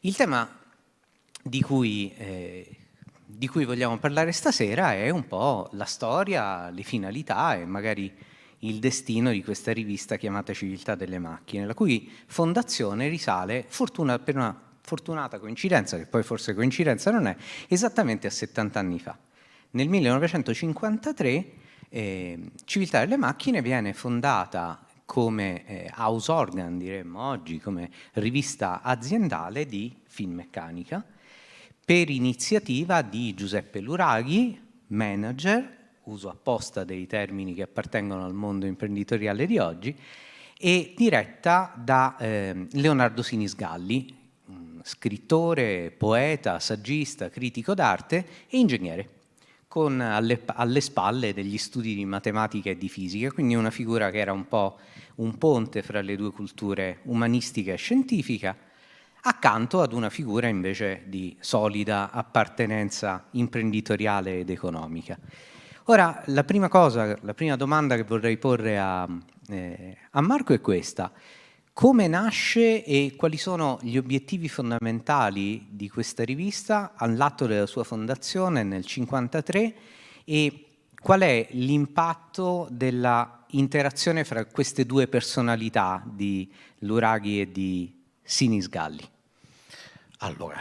Il tema di cui vogliamo parlare stasera è un po' la storia, le finalità e magari il destino di questa rivista chiamata Civiltà delle Macchine, la cui fondazione risale, per una fortunata coincidenza, che poi forse coincidenza non è, esattamente a 70 anni fa. Nel 1953 Civiltà delle Macchine viene fondata come house organ, diremmo oggi, come rivista aziendale di Finmeccanica, per iniziativa di Giuseppe Luraghi, manager, uso apposta dei termini che appartengono al mondo imprenditoriale di oggi, e diretta da Leonardo Sinisgalli, scrittore, poeta, saggista, critico d'arte e ingegnere, con alle spalle degli studi di matematica e di fisica, quindi una figura che era un po' un ponte fra le due culture umanistica e scientifica, accanto ad una figura invece di solida appartenenza imprenditoriale ed economica. Ora, la prima domanda che vorrei porre a Marco è questa. Come nasce e quali sono gli obiettivi fondamentali di questa rivista all'atto della sua fondazione nel 1953 e qual è l'impatto della interazione fra queste due personalità di Luraghi e di Sinisgalli? Allora,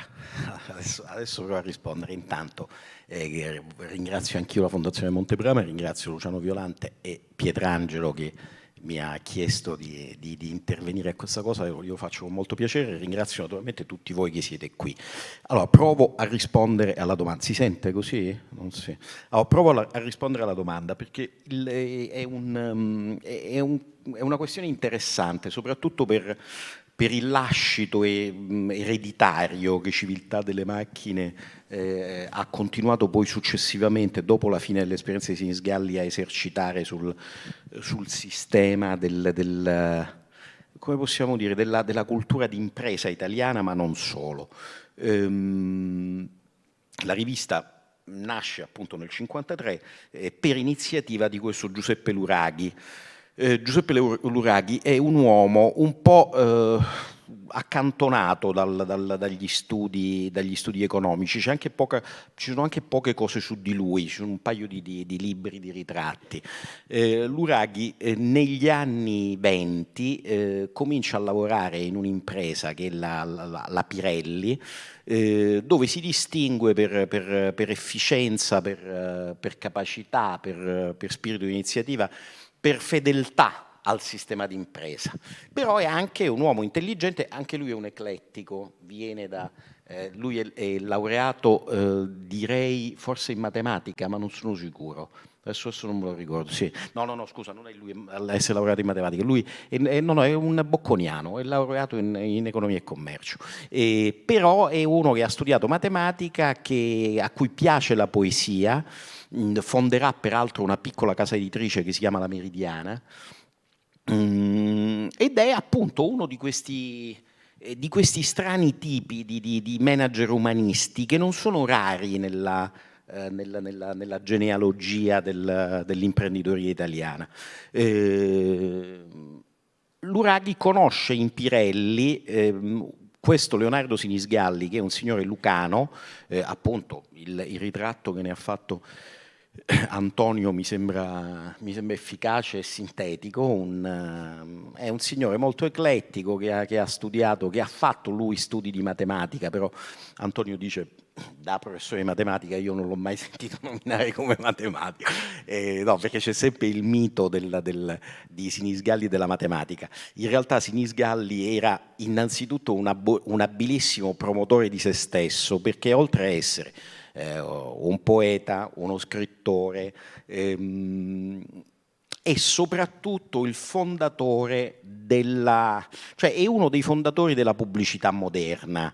adesso provo a rispondere. Intanto ringrazio anch'io la Fondazione Monteprama, ringrazio Luciano Violante e Pietrangelo che mi ha chiesto di intervenire a questa cosa, io lo faccio con molto piacere, ringrazio naturalmente tutti voi che siete qui. Allora, provo a rispondere alla domanda. Si sente così? Non si. Allora, provo a rispondere alla domanda perché è una questione interessante, soprattutto per il lascito ereditario che Civiltà delle Macchine ha continuato poi successivamente, dopo la fine dell'esperienza di Sinisgalli, a esercitare sul sistema come possiamo dire, della cultura d'impresa italiana, ma non solo. La rivista nasce appunto nel 1953 per iniziativa di questo Giuseppe Luraghi. Giuseppe Luraghi è un uomo un po' accantonato dagli studi economici, ci sono anche poche cose su di lui, ci sono un paio di libri di ritratti. Luraghi negli anni 20 comincia a lavorare in un'impresa che è la Pirelli, dove si distingue per efficienza, per capacità, per spirito di iniziativa, per fedeltà al sistema d'impresa. Però è anche un uomo intelligente, anche lui è un eclettico, lui è laureato direi forse in matematica, ma non sono sicuro. Adesso non me lo ricordo. Sì. No, scusa, non è lui a essere laureato in matematica, lui è un bocconiano, è laureato in economia e commercio. Però è uno che ha studiato matematica, a cui piace la poesia, fonderà peraltro una piccola casa editrice che si chiama La Meridiana, ed è appunto uno di questi strani tipi di manager umanisti che non sono rari nella genealogia dell'imprenditoria italiana. Luraghi conosce in Pirelli questo Leonardo Sinisgalli, che è un signore lucano, appunto il ritratto che ne ha fatto Antonio mi sembra efficace e sintetico, è un signore molto eclettico che ha studiato, che ha fatto lui studi di matematica, però Antonio dice da professore di matematica io non l'ho mai sentito nominare come matematico, no, perché c'è sempre il mito di Sinisgalli della matematica. In realtà Sinisgalli era innanzitutto un abilissimo promotore di se stesso, perché oltre a essere un poeta, uno scrittore, è soprattutto il fondatore cioè è uno dei fondatori della pubblicità moderna.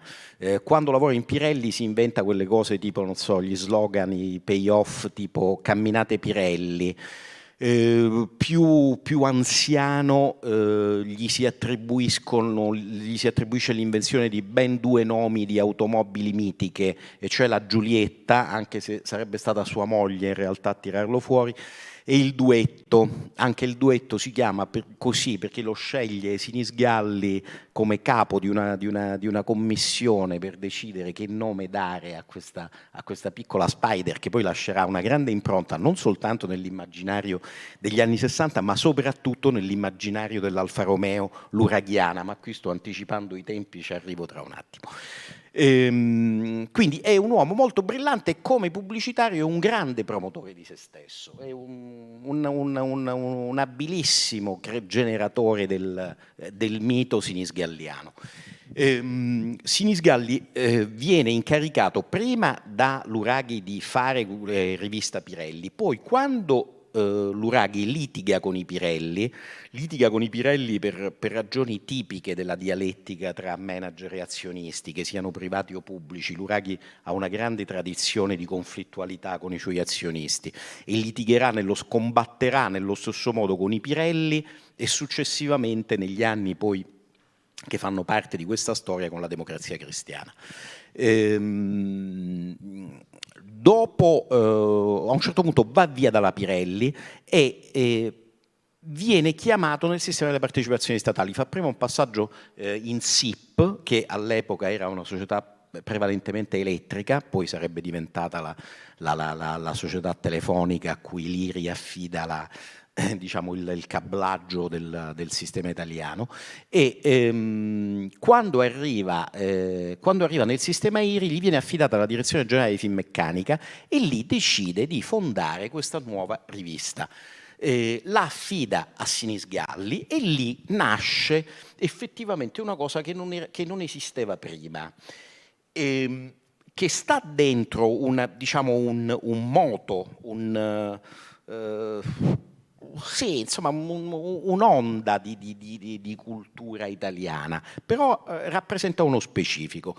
Quando lavora in Pirelli si inventa quelle cose tipo, non so, gli slogan, i payoff tipo camminate Pirelli. Più anziano gli si attribuisce l'invenzione di ben 2 nomi di automobili mitiche, e cioè la Giulietta, anche se sarebbe stata sua moglie in realtà a tirarlo fuori, e il duetto. Anche il duetto si chiama così perché lo sceglie Sinisgalli come capo di una commissione per decidere che nome dare a questa piccola Spider, che poi lascerà una grande impronta non soltanto nell'immaginario degli anni 60, ma soprattutto nell'immaginario dell'Alfa Romeo l'Uraghiana. Ma qui sto anticipando i tempi, ci arrivo tra un attimo. Quindi è un uomo molto brillante e come pubblicitario è un grande promotore di se stesso, è un abilissimo generatore del mito sinisgalliano. Sinisgalli viene incaricato prima da Luraghi di fare rivista Pirelli, poi quando Luraghi litiga con i Pirelli per ragioni tipiche della dialettica tra manager e azionisti, che siano privati o pubblici. Luraghi ha una grande tradizione di conflittualità con i suoi azionisti e combatterà nello stesso modo con i Pirelli e successivamente negli anni poi che fanno parte di questa storia con la Democrazia Cristiana. Dopo, a un certo punto va via dalla Pirelli e viene chiamato nel sistema delle partecipazioni statali. Fa prima un passaggio in SIP, che all'epoca era una società prevalentemente elettrica, poi sarebbe diventata la società telefonica a cui l'IRI affida diciamo il cablaggio del sistema italiano, e quando arriva nel sistema IRI gli viene affidata la direzione generale di Finmeccanica e lì decide di fondare questa nuova rivista. La affida a Sinisgalli e lì nasce effettivamente una cosa che non esisteva prima, che sta dentro un moto, sì, insomma, un'onda di cultura italiana, però rappresenta uno specifico,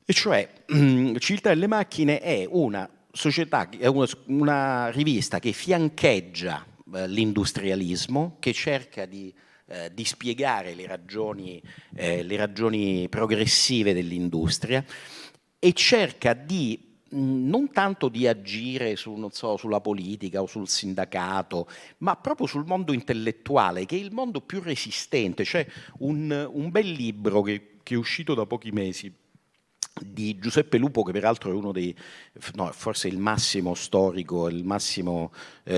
e cioè Civiltà delle Macchine è una società, è una rivista che fiancheggia l'industrialismo, che cerca di spiegare le ragioni progressive dell'industria e cerca di non tanto di agire sulla politica o sul sindacato, ma proprio sul mondo intellettuale, che è il mondo più resistente. C'è un bel libro che è uscito da pochi mesi di Giuseppe Lupo, che peraltro è uno forse il massimo storico, il massimo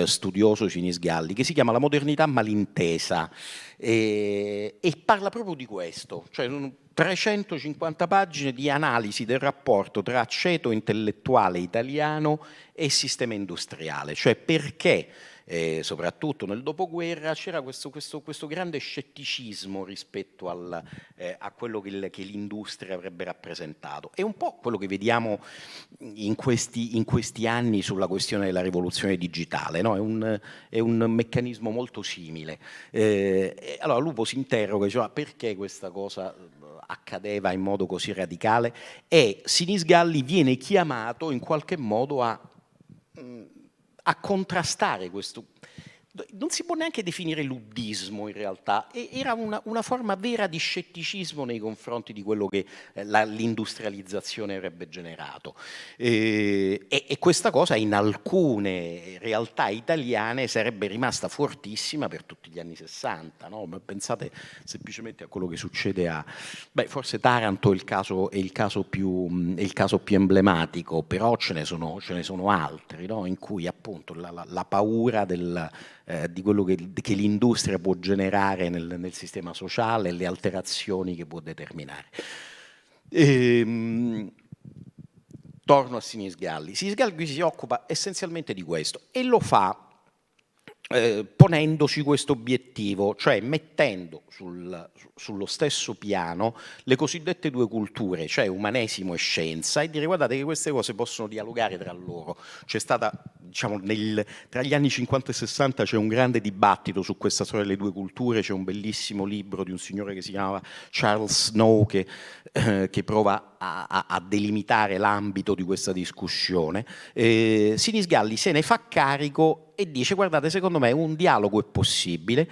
studioso di Sinisgalli, che si chiama La modernità malintesa, e parla proprio di questo, cioè 350 pagine di analisi del rapporto tra ceto intellettuale italiano e sistema industriale, cioè perché soprattutto nel dopoguerra c'era questo grande scetticismo rispetto a quello che l'industria avrebbe rappresentato. È un po' quello che vediamo in questi anni sulla questione della rivoluzione digitale, no? È un meccanismo molto simile. Allora Lupo si interroga, diceva, perché questa cosa accadeva in modo così radicale, e Sinisgalli viene chiamato in qualche modo a contrastare questo. Non si può neanche definire luddismo in realtà, era una forma vera di scetticismo nei confronti di quello che l'industrializzazione avrebbe generato, e questa cosa in alcune realtà italiane sarebbe rimasta fortissima per tutti gli anni 60, no? Pensate semplicemente a quello che succede forse Taranto è il caso più emblematico, però ce ne sono altri, no? In cui appunto la paura di quello che l'industria può generare nel sistema sociale e le alterazioni che può determinare. Torno a Sinisgalli. Sinisgalli si occupa essenzialmente di questo e lo fa ponendosi questo obiettivo, cioè mettendo sullo stesso piano le cosiddette due culture, cioè umanesimo e scienza, e dire guardate che queste cose possono dialogare tra loro. C'è stata, diciamo, tra gli anni 50 e 60 c'è un grande dibattito su questa storia delle due culture, c'è un bellissimo libro di un signore che si chiamava Charles Snow che prova a delimitare l'ambito di questa discussione. Sinisgalli se ne fa carico e dice guardate, secondo me un dialogo è possibile,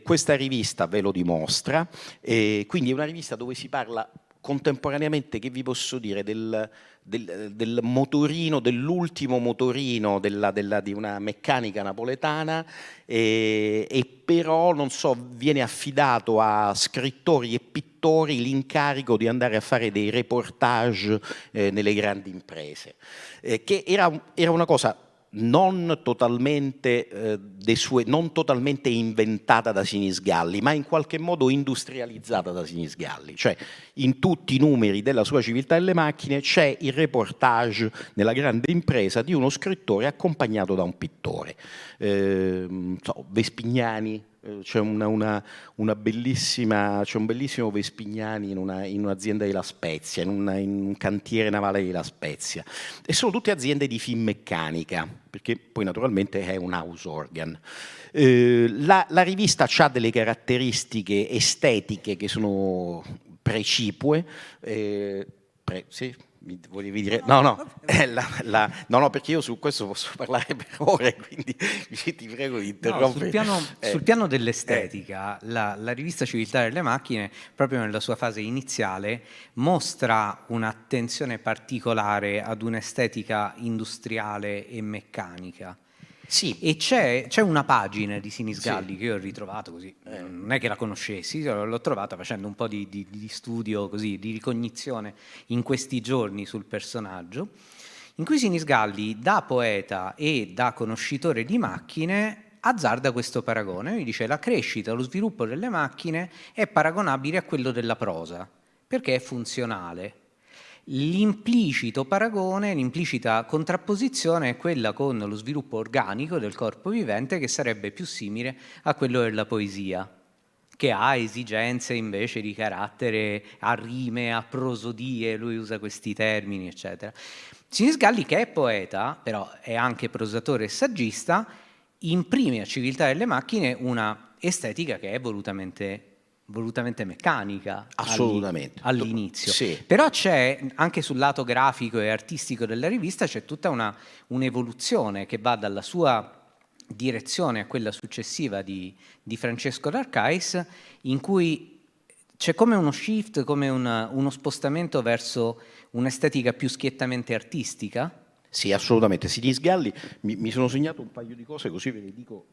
questa rivista ve lo dimostra, quindi è una rivista dove si parla contemporaneamente, che vi posso dire, del motorino, dell'ultimo motorino di una meccanica napoletana, e però, non so, viene affidato a scrittori e pittori l'incarico di andare a fare dei reportage nelle grandi imprese, che era una cosa non totalmente inventata da Sinisgalli, ma in qualche modo industrializzata da Sinisgalli. Cioè, in tutti i numeri della sua Civiltà delle Macchine c'è il reportage nella grande impresa di uno scrittore accompagnato da un pittore. Vespignani, c'è una bellissima, c'è un bellissimo Vespignani in un'azienda di La Spezia, in un cantiere navale di La Spezia, e sono tutte aziende di finmeccanica, perché poi naturalmente è un house organ. La rivista ha delle caratteristiche estetiche che sono precipue. Sì? Mi volevi dire? No, perché io su questo posso parlare per ore, quindi ti prego di interrompere. Sul piano dell'estetica, la rivista Civiltà delle Macchine, proprio nella sua fase iniziale, mostra un'attenzione particolare ad un'estetica industriale e meccanica. Sì. E c'è una pagina di Sinisgalli, sì, che io ho ritrovato così, non è che la conoscessi, l'ho trovata facendo un po' di studio così, di ricognizione in questi giorni sul personaggio, in cui Sinisgalli, da poeta e da conoscitore di macchine, azzarda questo paragone. Lui dice: la crescita, lo sviluppo delle macchine è paragonabile a quello della prosa, perché è funzionale. L'implicito paragone, l'implicita contrapposizione è quella con lo sviluppo organico del corpo vivente, che sarebbe più simile a quello della poesia, che ha esigenze invece di carattere, a rime, a prosodie, lui usa questi termini, eccetera. Sinisgalli, che è poeta, però è anche prosatore e saggista, imprime a Civiltà delle Macchine una estetica che è volutamente meccanica, assolutamente, all'inizio. Sì. Però c'è anche sul lato grafico e artistico della rivista c'è tutta un'evoluzione che va dalla sua direzione a quella successiva di Francesco d'Arcais, in cui c'è come uno shift, come uno spostamento verso un'estetica più schiettamente artistica. Sì, assolutamente. Sinisgalli, mi sono segnato un paio di cose, così ve le dico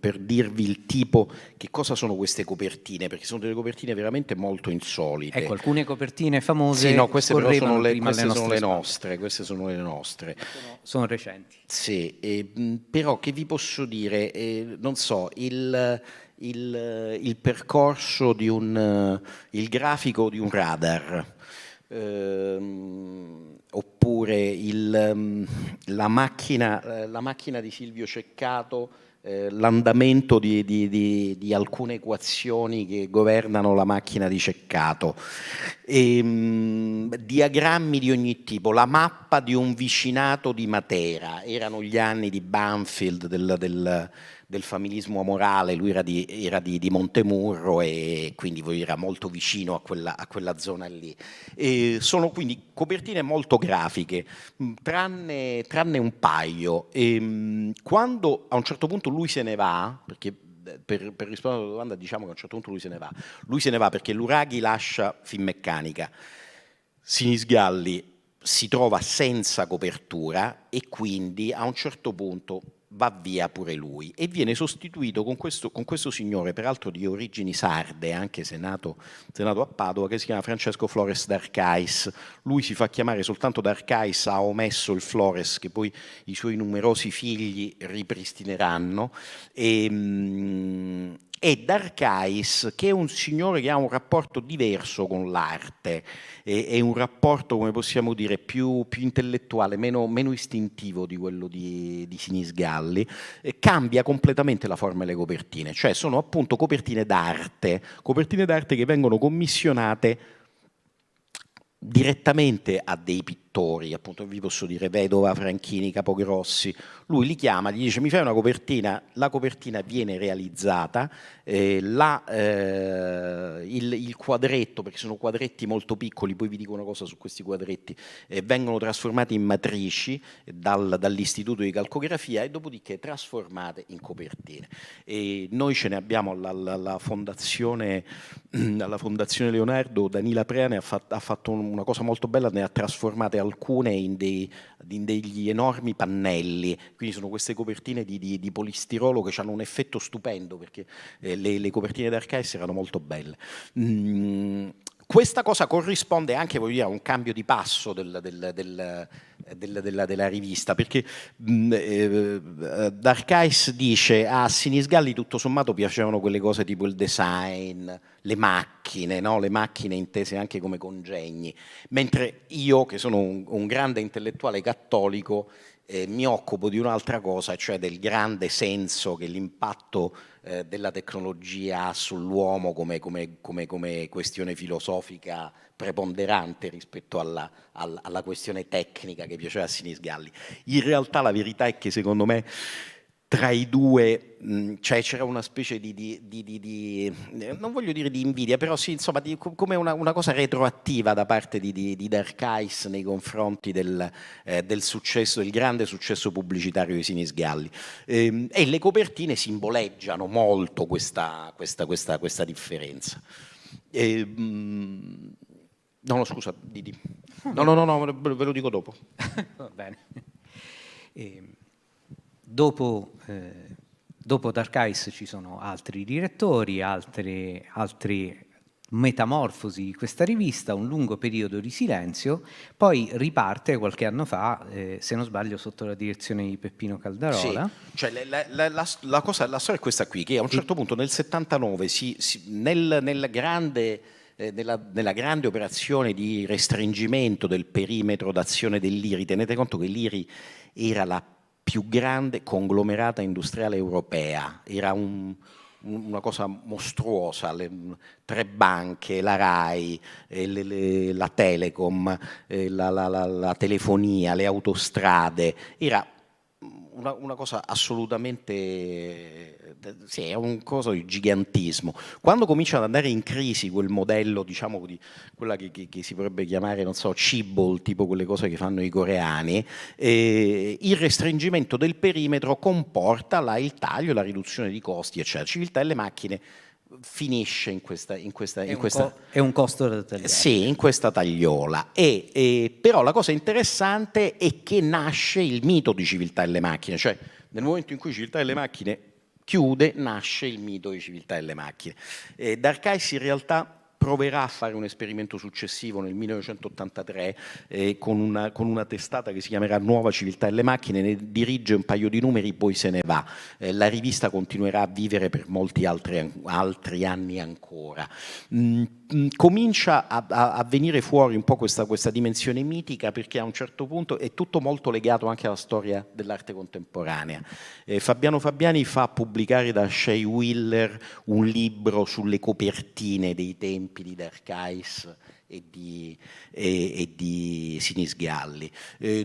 per dirvi il tipo, che cosa sono queste copertine, perché sono delle copertine veramente molto insolite. Ecco, alcune copertine famose. Sì, no, queste però sono le nostre. Queste sono le nostre. Sono recenti. Sì, però che vi posso dire, non so, il percorso di il grafico di un radar, oppure la macchina di Silvio Ceccato, l'andamento di alcune equazioni che governano la macchina di Ceccato, diagrammi di ogni tipo, la mappa di un vicinato di Matera. Erano gli anni di Banfield, del familismo morale, lui era di Montemurro, e quindi era molto vicino a quella zona lì. Sono quindi copertine molto grafiche, tranne un paio. Quando a un certo punto lui se ne va, perché per rispondere alla domanda, diciamo che a un certo punto lui se ne va perché l'Uraghi lascia Finmeccanica, Sinisgalli si trova senza copertura e quindi a un certo punto va via pure lui e viene sostituito con questo signore, peraltro di origini sarde, anche se nato a Padova, che si chiama Francesco Flores d'Arcais. Lui si fa chiamare soltanto d'Arcais, ha omesso il Flores che poi i suoi numerosi figli ripristineranno, e d'Arcais, che è un signore che ha un rapporto diverso con l'arte, è un rapporto, come possiamo dire, più intellettuale, meno istintivo di quello di Sinisgalli, cambia completamente la forma delle copertine, cioè sono appunto copertine d'arte che vengono commissionate direttamente a dei pittori attori, appunto vi posso dire Vedova, Franchini, Capogrossi. Lui li chiama, gli dice mi fai una copertina, la copertina viene realizzata, il quadretto, perché sono quadretti molto piccoli, poi vi dico una cosa su questi quadretti, vengono trasformati in matrici dall'istituto di calcografia e dopodiché trasformate in copertine. E noi ce ne abbiamo alla Fondazione Leonardo. Danila Preane ha fatto una cosa molto bella, ne ha trasformate alcune in degli enormi pannelli, quindi sono queste copertine di polistirolo che hanno un effetto stupendo, perché le copertine d'Arcais erano molto belle. Questa cosa corrisponde anche, voglio dire, a un cambio di passo della rivista, perché D'Arcais dice a Sinisgalli tutto sommato piacevano quelle cose tipo il design, le macchine, no? Le macchine intese anche come congegni, mentre io, che sono un grande intellettuale cattolico, mi occupo di un'altra cosa, cioè del grande senso che l'impatto della tecnologia ha sull'uomo come questione filosofica preponderante rispetto alla questione tecnica che piaceva a Sinisgalli. In realtà la verità è che secondo me tra i due cioè c'era una specie non voglio dire di invidia, però sì, insomma, come una cosa retroattiva da parte di D'Arcais nei confronti del successo, del grande successo pubblicitario di Sinisgalli. E le copertine simboleggiano molto questa differenza. No, scusa, Didi. No, ve lo dico dopo. Va bene. Dopo D'Arcais ci sono altri direttori, altre metamorfosi di questa rivista, un lungo periodo di silenzio, poi riparte qualche anno fa, se non sbaglio, sotto la direzione di Peppino Caldarola. Sì, cioè la storia è questa qui, che a un certo punto nel 79 nella grande operazione di restringimento del perimetro d'azione dell'IRI, tenete conto che l'IRI era la più grande conglomerata industriale europea, era una cosa mostruosa, 3 banche, la RAI, la Telecom, la telefonia, le autostrade, era una cosa assolutamente, sì, è un coso di gigantismo. Quando comincia ad andare in crisi quel modello, diciamo, di quella che si potrebbe chiamare, non so, cibol, tipo quelle cose che fanno i coreani, il restringimento del perimetro comporta il taglio, la riduzione di costi, eccetera. Civiltà delle macchine finisce in questa è un costo da tagliare. Sì, in questa tagliola. Però la cosa interessante è che nasce il mito di Civiltà delle macchine, cioè nel momento in cui Civiltà delle macchine chiude, nasce il mito di Civiltà delle macchine. D'Arcais in realtà proverà a fare un esperimento successivo nel 1983 con una testata che si chiamerà Nuova Civiltà delle Macchine, ne dirige un paio di numeri, poi se ne va. La rivista continuerà a vivere per molti altri anni ancora. Comincia a venire fuori un po' questa dimensione mitica, perché a un certo punto è tutto molto legato anche alla storia dell'arte contemporanea. Fabiano Fabiani fa pubblicare da Shea Wheeler un libro sulle copertine dei tempi di D'Arcais e di Sinisgalli.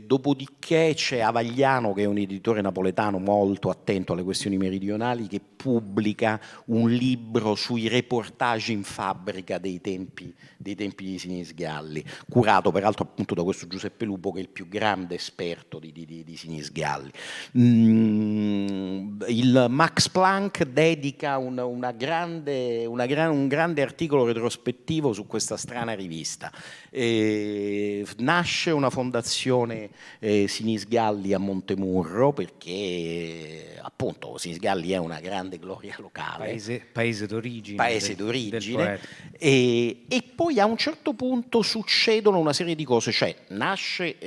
Dopodiché c'è Avagliano, che è un editore napoletano molto attento alle questioni meridionali, che pubblica un libro sui reportage in fabbrica dei tempi di Sinisgalli, curato peraltro appunto da questo Giuseppe Lupo, che è il più grande esperto di Sinisgalli. Il Max Planck dedica un grande articolo retrospettivo su questa strana rivista. Nasce una fondazione Sinisgalli a Montemurro, perché appunto Sinisgalli è una grande gloria locale, paese d'origine, e poi a un certo punto succedono una serie di cose, cioè nasce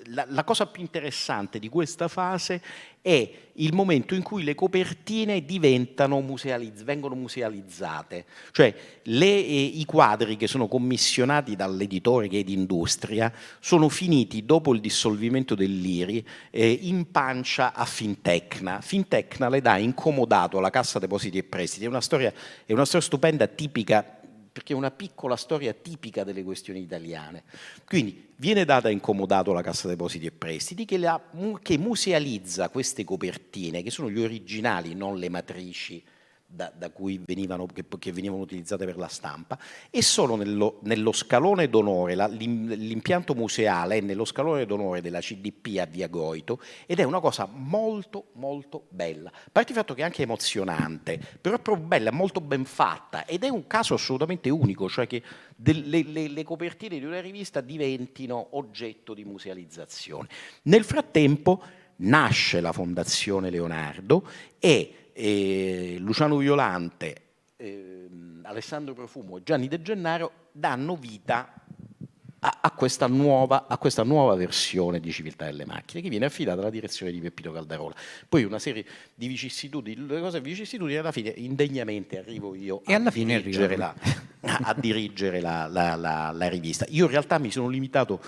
la cosa più interessante di questa fase è il momento in cui le copertine vengono musealizzate, cioè i quadri che sono commissionati dall'editore, che è di Industria, sono finiti dopo il dissolvimento dell'IRI in pancia a Fintecna. Fintecna le dà incomodato alla Cassa Depositi e Prestiti. È una storia stupenda, tipica perché è una piccola storia tipica delle questioni italiane. Quindi viene data in comodato la Cassa Depositi e Prestiti che musealizza queste copertine, che sono gli originali, non le matrici da cui che venivano utilizzate per la stampa, e sono nello scalone d'onore, l'impianto museale è nello scalone d'onore della CDP a Via Goito, ed è una cosa molto molto bella, a parte il fatto che è anche emozionante, però è proprio bella, molto ben fatta, ed è un caso assolutamente unico, cioè che le copertine di una rivista diventino oggetto di musealizzazione. Nel frattempo nasce la Fondazione Leonardo e Luciano Violante, Alessandro Profumo e Gianni De Gennaro danno vita a questa nuova versione di Civiltà delle Macchine, che viene affidata alla direzione di Peppino Caldarola. Poi una serie di vicissitudini, e alla fine indegnamente arrivo io a dirigere la rivista. Io in realtà mi sono limitato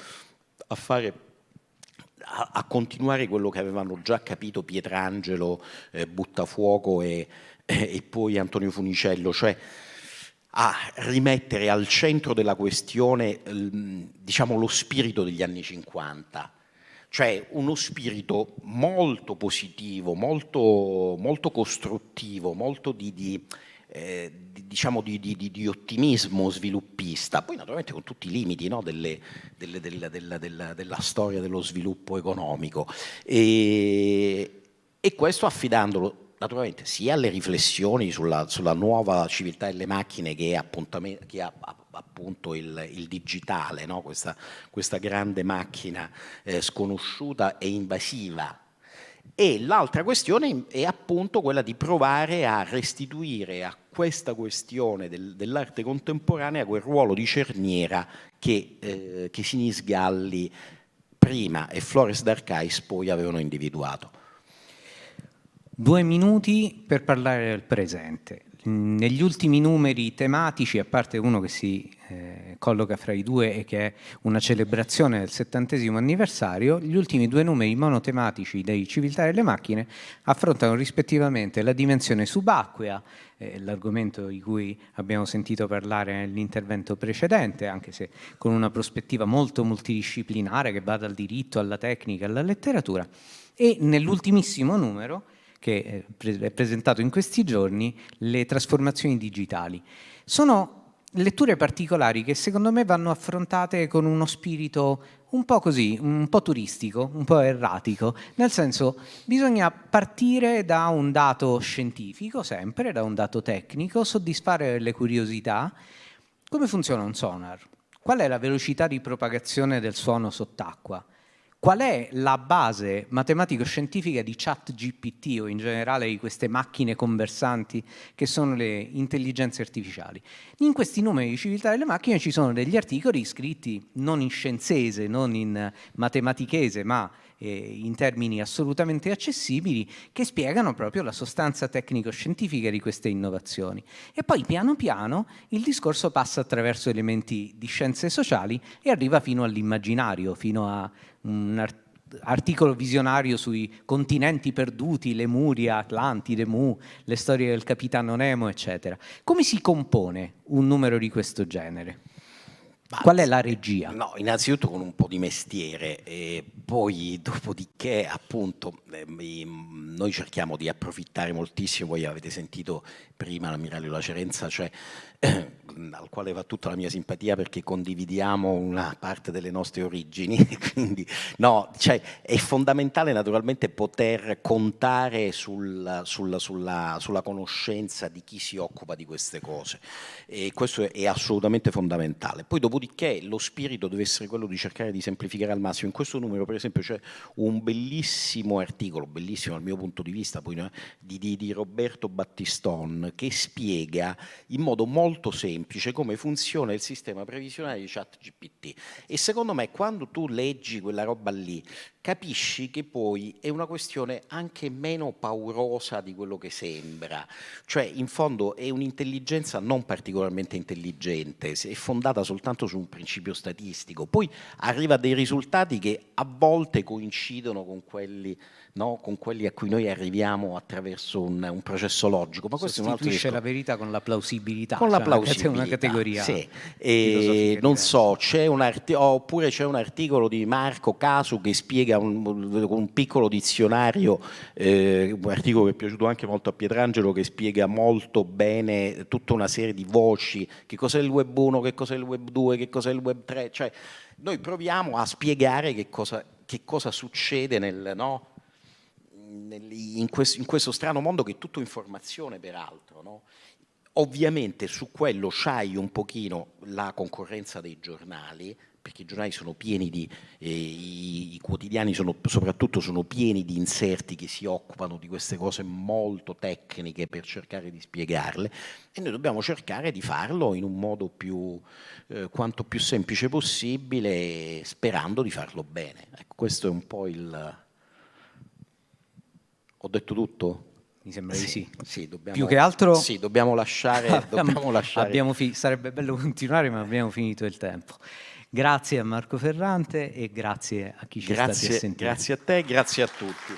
a continuare quello che avevano già capito Pietrangelo, Buttafuoco e poi Antonio Funicello, cioè a rimettere al centro della questione, diciamo, lo spirito degli anni 50, cioè uno spirito molto positivo, molto, molto costruttivo, molto diciamo di ottimismo sviluppista, poi naturalmente con tutti i limiti, no, della storia dello sviluppo economico, e questo affidandolo naturalmente sia alle riflessioni sulla nuova civiltà delle macchine, che ha appunto il digitale, no? Questa grande macchina sconosciuta e invasiva. E l'altra questione è appunto quella di provare a restituire a questa questione dell'arte contemporanea quel ruolo di cerniera che Sinisgalli prima e Flores d'Arcais poi avevano individuato. 2 minuti per parlare del presente. Negli ultimi numeri tematici, a parte uno che si colloca fra i due e che è una celebrazione del 70° anniversario, gli ultimi 2 numeri monotematici dei Civiltà delle Macchine affrontano rispettivamente la dimensione subacquea, l'argomento di cui abbiamo sentito parlare nell'intervento precedente, anche se con una prospettiva molto multidisciplinare che va dal diritto alla tecnica alla letteratura, e nell'ultimissimo numero, che è presentato in questi giorni, le trasformazioni digitali. Sono letture particolari che secondo me vanno affrontate con uno spirito un po' così, un po' turistico, un po' erratico, nel senso bisogna partire da un dato scientifico, sempre, da un dato tecnico, soddisfare le curiosità. Come funziona un sonar? Qual è la velocità di propagazione del suono sott'acqua? Qual è la base matematico-scientifica di ChatGPT o in generale di queste macchine conversanti che sono le intelligenze artificiali? In questi numeri di Civiltà delle Macchine ci sono degli articoli scritti non in scienzese, non in matematichese, ma in termini assolutamente accessibili, che spiegano proprio la sostanza tecnico-scientifica di queste innovazioni. E poi piano piano il discorso passa attraverso elementi di scienze sociali e arriva fino all'immaginario, fino a un articolo visionario sui continenti perduti, Lemuria, Atlantide, Mu, le storie del capitano Nemo, eccetera. Come si compone un numero di questo genere? Qual è la regia? No, innanzitutto con un po' di mestiere, e poi dopodiché appunto noi cerchiamo di approfittare moltissimo. Voi avete sentito prima l'ammiraglio Lacerenza, cioè al quale va tutta la mia simpatia perché condividiamo una parte delle nostre origini, quindi no, cioè è fondamentale naturalmente poter contare sulla conoscenza di chi si occupa di queste cose, e questo è assolutamente fondamentale. Poi dopodiché lo spirito deve essere quello di cercare di semplificare al massimo. In questo numero per esempio c'è un bellissimo articolo, bellissimo dal mio punto di vista, poi, no, di Roberto Battiston, che spiega in modo molto semplice come funziona il sistema previsionale di ChatGPT, e secondo me quando tu leggi quella roba lì capisci che poi è una questione anche meno paurosa di quello che sembra, cioè in fondo è un'intelligenza non particolarmente intelligente, è fondata soltanto su un principio statistico, poi arriva a dei risultati che a volte coincidono con quelli, no, con quelli a cui noi arriviamo attraverso un processo logico, ma questo è un altro discorso. La verità con la plausibilità. Con la C'è una plausibilità, categoria sì. filosofica Non diversa. so, oppure c'è un articolo di Marco Casu che spiega un piccolo dizionario, un articolo che è piaciuto anche molto a Pietrangelo, che spiega molto bene tutta una serie di voci, che cos'è il web 1, che cos'è il web 2, che cos'è il web 3, cioè noi proviamo a spiegare che cosa succede no? In questo strano mondo che è tutto informazione, peraltro, no? Ovviamente su quello c'hai un pochino la concorrenza dei giornali, perché i giornali sono pieni i quotidiani soprattutto sono pieni di inserti che si occupano di queste cose molto tecniche per cercare di spiegarle, e noi dobbiamo cercare di farlo in un modo quanto più semplice possibile, sperando di farlo bene. Ecco, questo è un po' il... Ho detto tutto? Mi sembra di Sì, sì. sì, Più che altro dobbiamo lasciare, dobbiamo lasciare. sarebbe bello continuare, ma abbiamo finito il tempo. Grazie a Marco Ferrante e grazie a chi ci è stati a Grazie, sentire. grazie a te, grazie a tutti.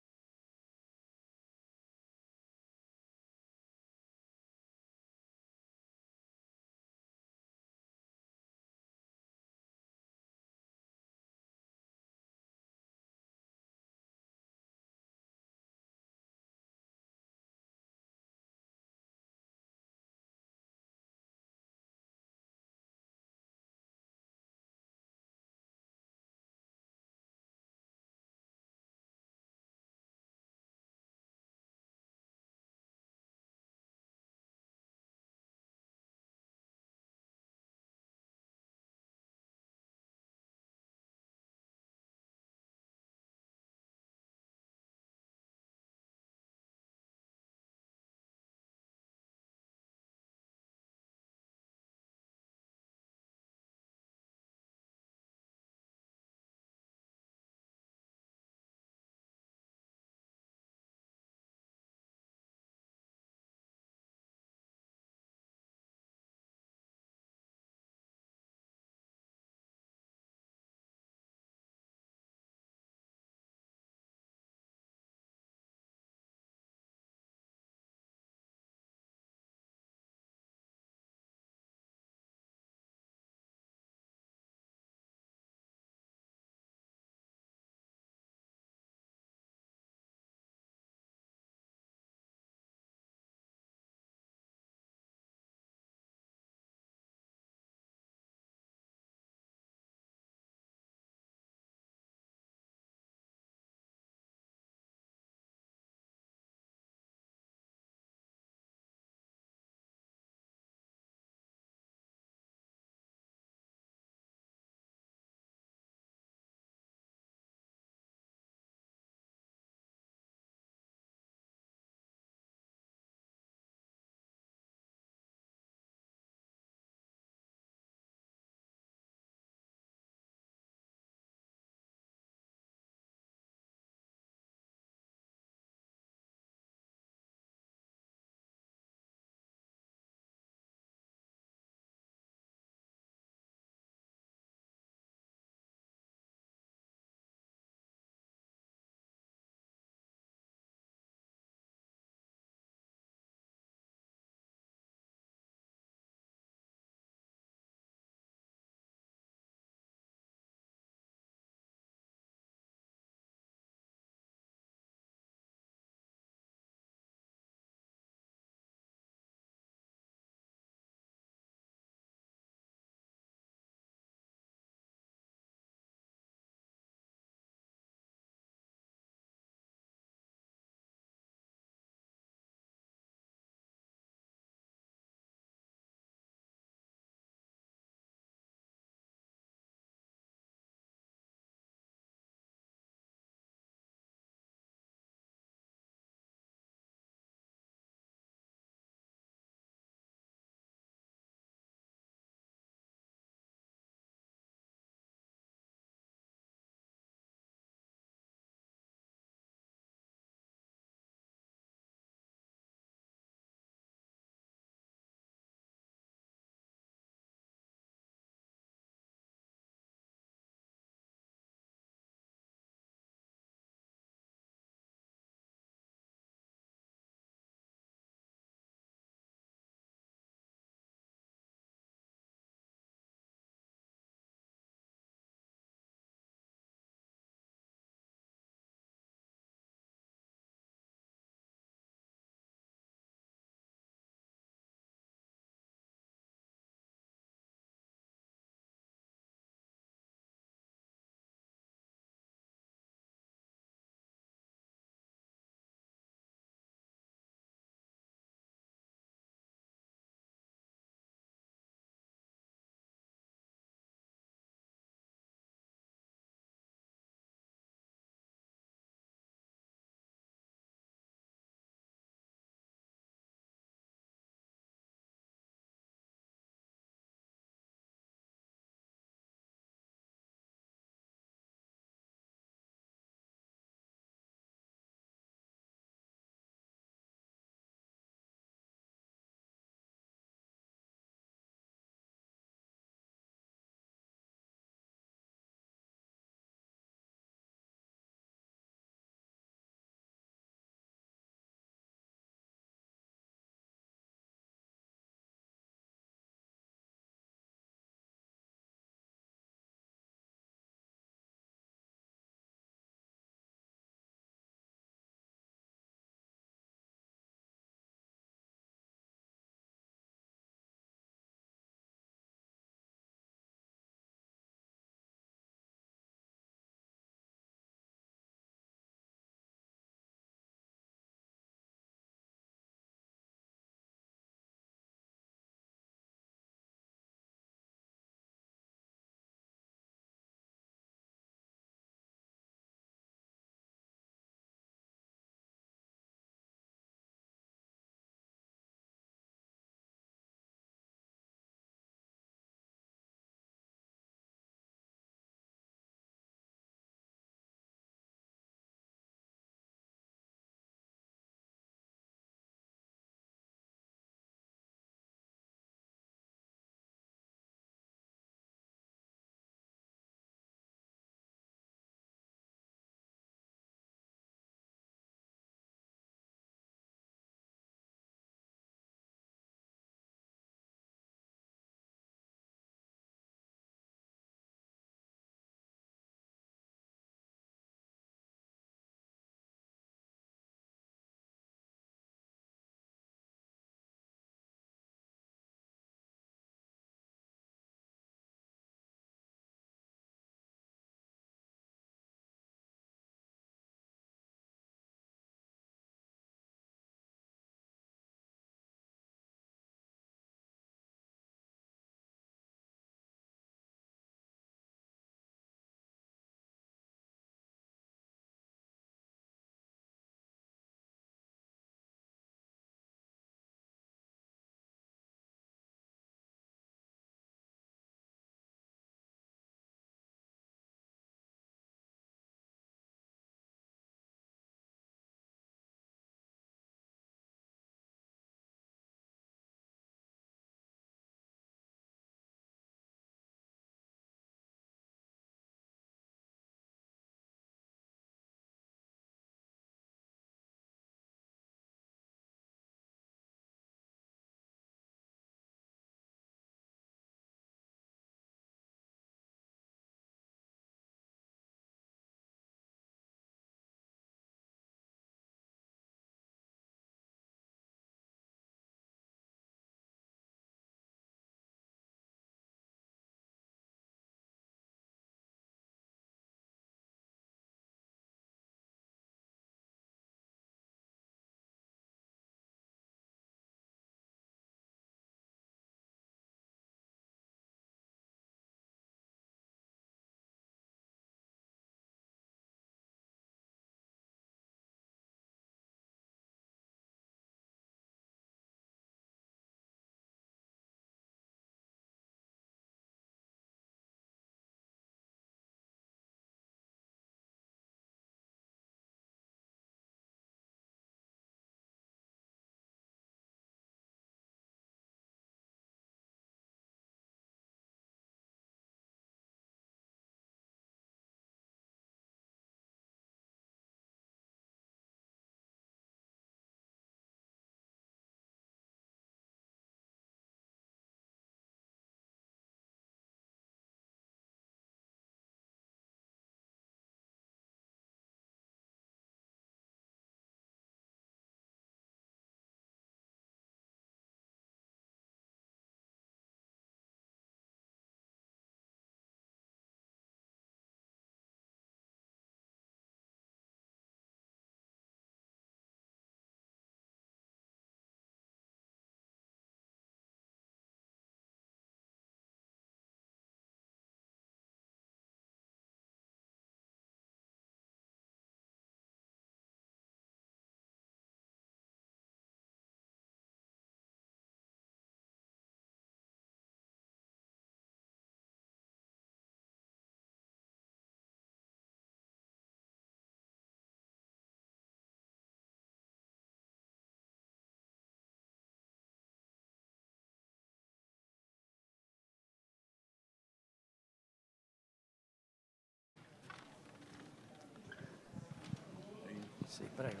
Sì, prego.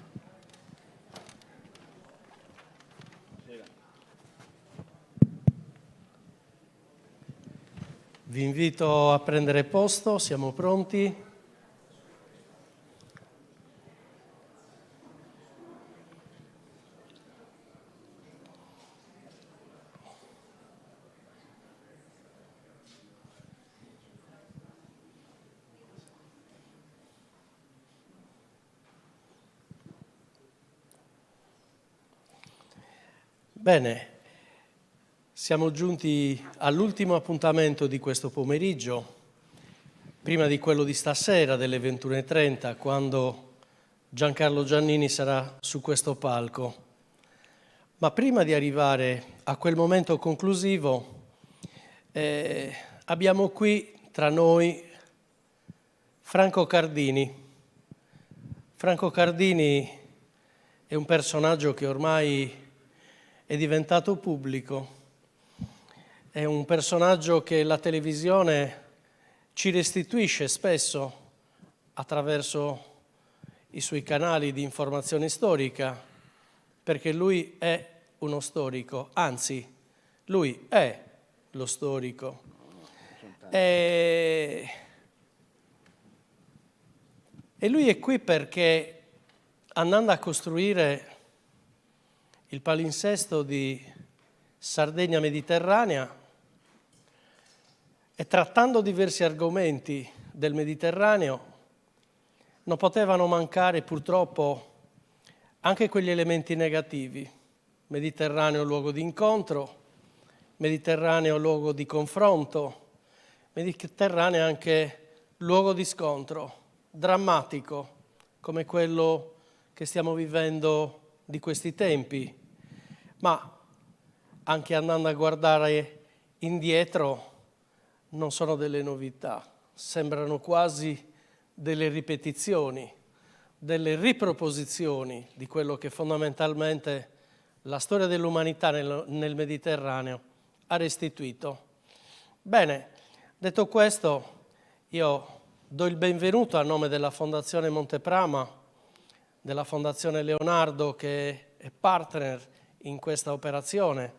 Vi invito a prendere posto, siamo pronti. Bene, siamo giunti all'ultimo appuntamento di questo pomeriggio, prima di quello di stasera delle 21:30, quando Giancarlo Giannini sarà su questo palco. Ma prima di arrivare a quel momento conclusivo, abbiamo qui tra noi Franco Cardini. Franco Cardini è un personaggio che ormai è diventato pubblico, è un personaggio che la televisione ci restituisce spesso attraverso i suoi canali di informazione storica, perché lui è uno storico, anzi, lui è lo storico. E lui è qui perché, andando a costruire il palinsesto di Sardegna Mediterranea e trattando diversi argomenti del Mediterraneo, non potevano mancare purtroppo anche quegli elementi negativi. Mediterraneo luogo di incontro, Mediterraneo luogo di confronto, Mediterraneo anche luogo di scontro drammatico come quello che stiamo vivendo di questi tempi. Ma anche andando a guardare indietro non sono delle novità, sembrano quasi delle ripetizioni, delle riproposizioni di quello che fondamentalmente la storia dell'umanità nel Mediterraneo ha restituito. Bene, detto questo, io do il benvenuto a nome della Fondazione Monteprama, della Fondazione Leonardo che è partner in questa operazione,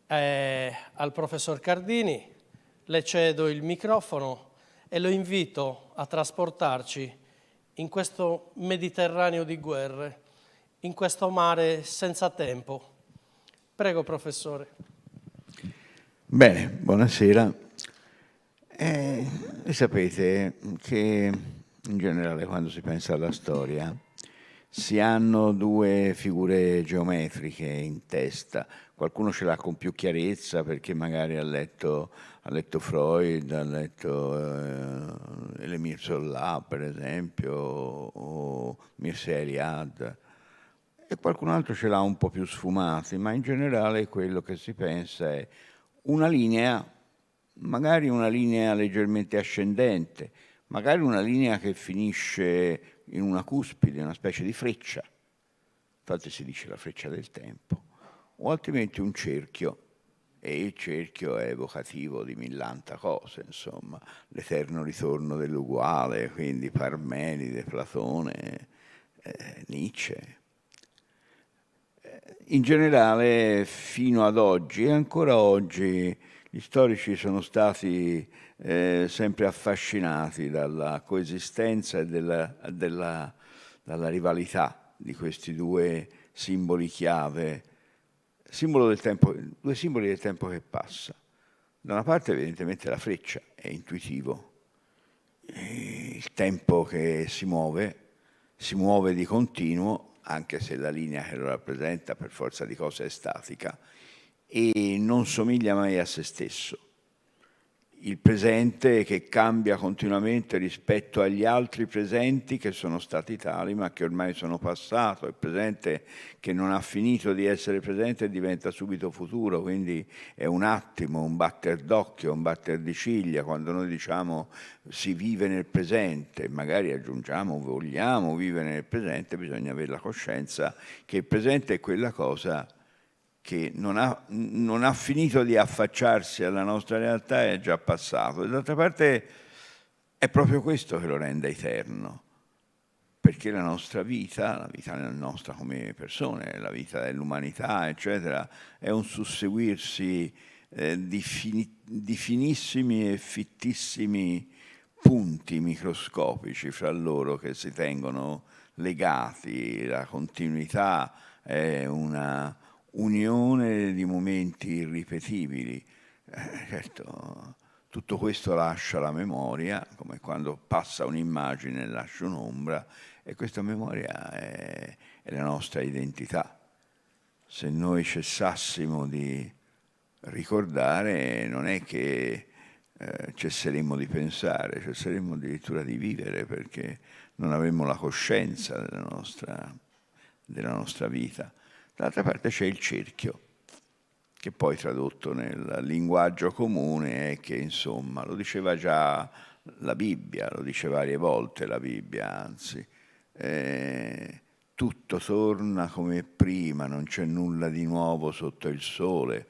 al professor Cardini. Le cedo il microfono e lo invito a trasportarci in questo Mediterraneo di guerre, in questo mare senza tempo. Prego, professore. Bene, buonasera. Voi sapete che in generale quando si pensa alla storia si hanno due figure geometriche in testa. Qualcuno ce l'ha con più chiarezza perché magari ha letto Freud, ha letto Émile Zola, per esempio, o Mircea Eliade, e qualcun altro ce l'ha un po' più sfumati, ma in generale quello che si pensa è una linea, magari una linea leggermente ascendente, magari una linea che finisce in una cuspide, una specie di freccia, infatti si dice la freccia del tempo, o altrimenti un cerchio, e il cerchio è evocativo di millanta cose, insomma, l'eterno ritorno dell'uguale, quindi Parmenide, Platone, Nietzsche. In generale, fino ad oggi, e ancora oggi, gli storici sono stati sempre affascinati dalla coesistenza e dalla rivalità di questi due simboli chiave, due simboli del tempo che passa. Da una parte evidentemente la freccia, è intuitivo, il tempo che si muove di continuo, anche se la linea che lo rappresenta per forza di cose è statica, e non somiglia mai a se stesso. Il presente che cambia continuamente rispetto agli altri presenti che sono stati tali ma che ormai sono passato, il presente che non ha finito di essere presente e diventa subito futuro, quindi è un attimo, un batter d'occhio, un batter di ciglia. Quando noi diciamo si vive nel presente, magari aggiungiamo vogliamo vivere nel presente, bisogna avere la coscienza che il presente è quella cosa che non ha finito di affacciarsi alla nostra realtà, è già passato. E d'altra parte è proprio questo che lo rende eterno, perché la nostra vita, la vita nostra come persone, la vita dell'umanità, eccetera, è un susseguirsi di finissimi e fittissimi punti microscopici fra loro che si tengono legati. La continuità è una unione di momenti irripetibili. Certo, tutto questo lascia la memoria, come quando passa un'immagine lascia un'ombra, e questa memoria è la nostra identità. Se noi cessassimo di ricordare, non è che cesseremmo di pensare, cesseremmo addirittura di vivere, perché non avremmo la coscienza della nostra vita. D'altra parte c'è il cerchio, che poi tradotto nel linguaggio comune è che, insomma, lo diceva già la Bibbia, lo dice varie volte la Bibbia, anzi, tutto torna come prima, non c'è nulla di nuovo sotto il sole,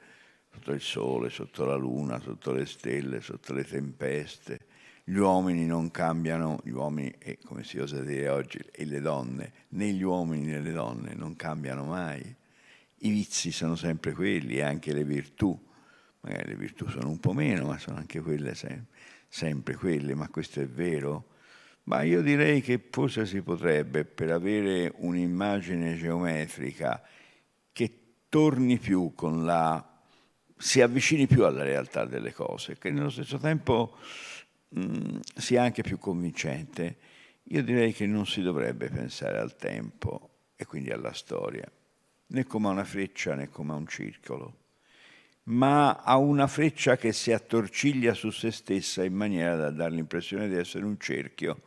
sotto la luna, sotto le stelle, sotto le tempeste. Gli uomini non cambiano, gli uomini, e come si osa dire oggi, e le donne, né gli uomini né le donne non cambiano mai. I vizi sono sempre quelli, e anche le virtù. Magari le virtù sono un po' meno, ma sono anche quelle sempre quelle. Ma questo è vero? Ma io direi che forse si potrebbe, per avere un'immagine geometrica che torni più si avvicini più alla realtà delle cose, che nello stesso tempo sia anche più convincente, io direi che non si dovrebbe pensare al tempo e quindi alla storia, né come a una freccia né come a un circolo, ma a una freccia che si attorciglia su se stessa in maniera da dare l'impressione di essere un cerchio,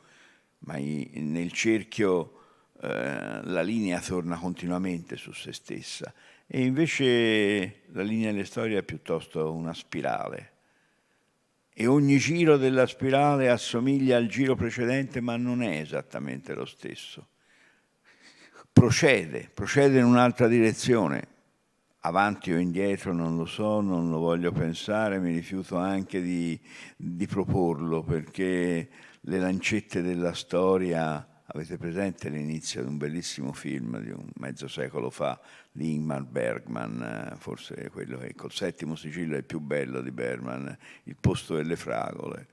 ma nel cerchio la linea torna continuamente su se stessa, e invece la linea delle storie è piuttosto una spirale, e ogni giro della spirale assomiglia al giro precedente, ma non è esattamente lo stesso. Procede in un'altra direzione, avanti o indietro non lo so, non lo voglio pensare, mi rifiuto anche di proporlo, perché le lancette della storia, avete presente l'inizio di un bellissimo film di un mezzo secolo fa di Ingmar Bergman, forse quello che col settimo sigillo è il più bello di Bergman, Il posto delle fragole.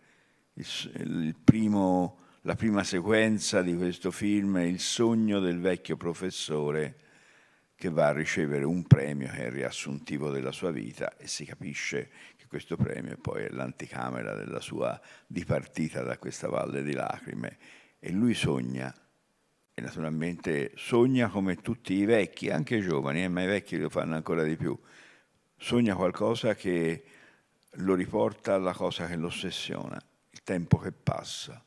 La prima sequenza di questo film è il sogno del vecchio professore che va a ricevere un premio che è il riassuntivo della sua vita, e si capisce che questo premio poi è l'anticamera della sua dipartita da questa valle di lacrime. E lui sogna, e naturalmente sogna come tutti i vecchi, anche i giovani, ma i vecchi lo fanno ancora di più. Sogna qualcosa che lo riporta alla cosa che lo ossessiona, il tempo che passa,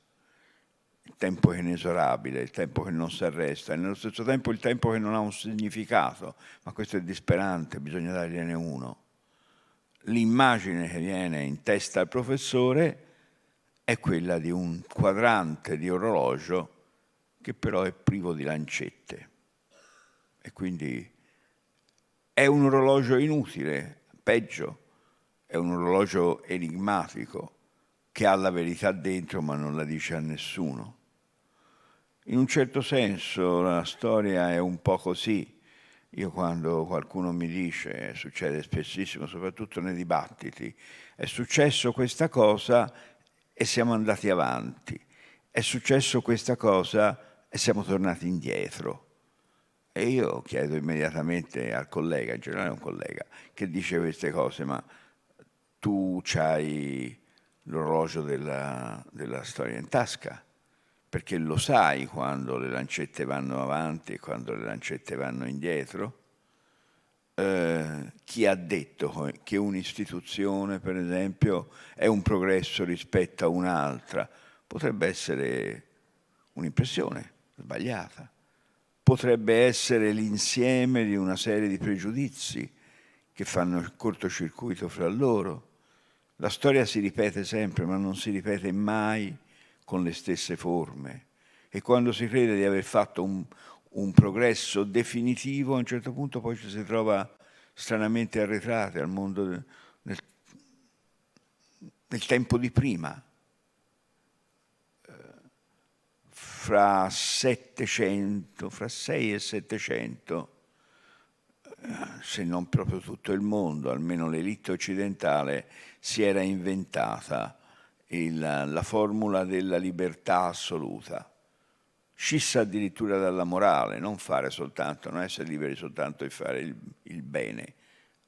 il tempo che è inesorabile, il tempo che non si arresta, e nello stesso tempo il tempo che non ha un significato, ma questo è disperante, bisogna dargliene uno. L'immagine che viene in testa al professore è quella di un quadrante di orologio che però è privo di lancette, e quindi è un orologio inutile, peggio, è un orologio enigmatico che ha la verità dentro ma non la dice a nessuno. In un certo senso la storia è un po' così. Io, quando qualcuno mi dice, succede spessissimo, soprattutto nei dibattiti, è successo questa cosa e siamo andati avanti, è successo questa cosa e siamo tornati indietro. E io chiedo immediatamente al collega, in generale un collega, che dice queste cose, ma tu c'hai l'orologio della storia in tasca? Perché lo sai quando le lancette vanno avanti e quando le lancette vanno indietro? Chi ha detto che un'istituzione, per esempio, è un progresso rispetto a un'altra? Potrebbe essere un'impressione sbagliata, potrebbe essere l'insieme di una serie di pregiudizi che fanno il cortocircuito fra loro. La storia si ripete sempre, ma non si ripete mai con le stesse forme, e quando si crede di aver fatto un progresso definitivo, a un certo punto poi ci si trova stranamente arretrati al mondo del tempo di prima. fra 700, fra 6 e 700, se non proprio tutto il mondo, almeno l'elite occidentale, si era inventata la formula della libertà assoluta, scissa addirittura dalla morale, non essere liberi soltanto di fare il bene,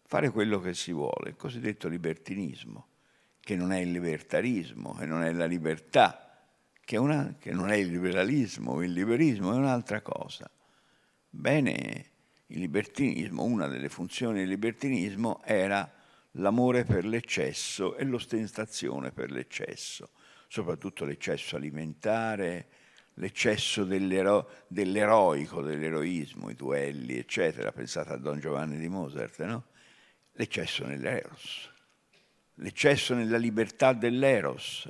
fare quello che si vuole, il cosiddetto libertinismo, che non è il libertarismo, che non è la libertà, che non è il liberalismo, il liberismo è un'altra cosa. Bene, il libertinismo, una delle funzioni del libertinismo era l'amore per l'eccesso e l'ostentazione per l'eccesso, soprattutto l'eccesso alimentare, l'eccesso dell'eroico, dell'eroismo, i duelli, eccetera. Pensate a Don Giovanni di Mozart, no? L'eccesso nell'eros, l'eccesso nella libertà dell'eros.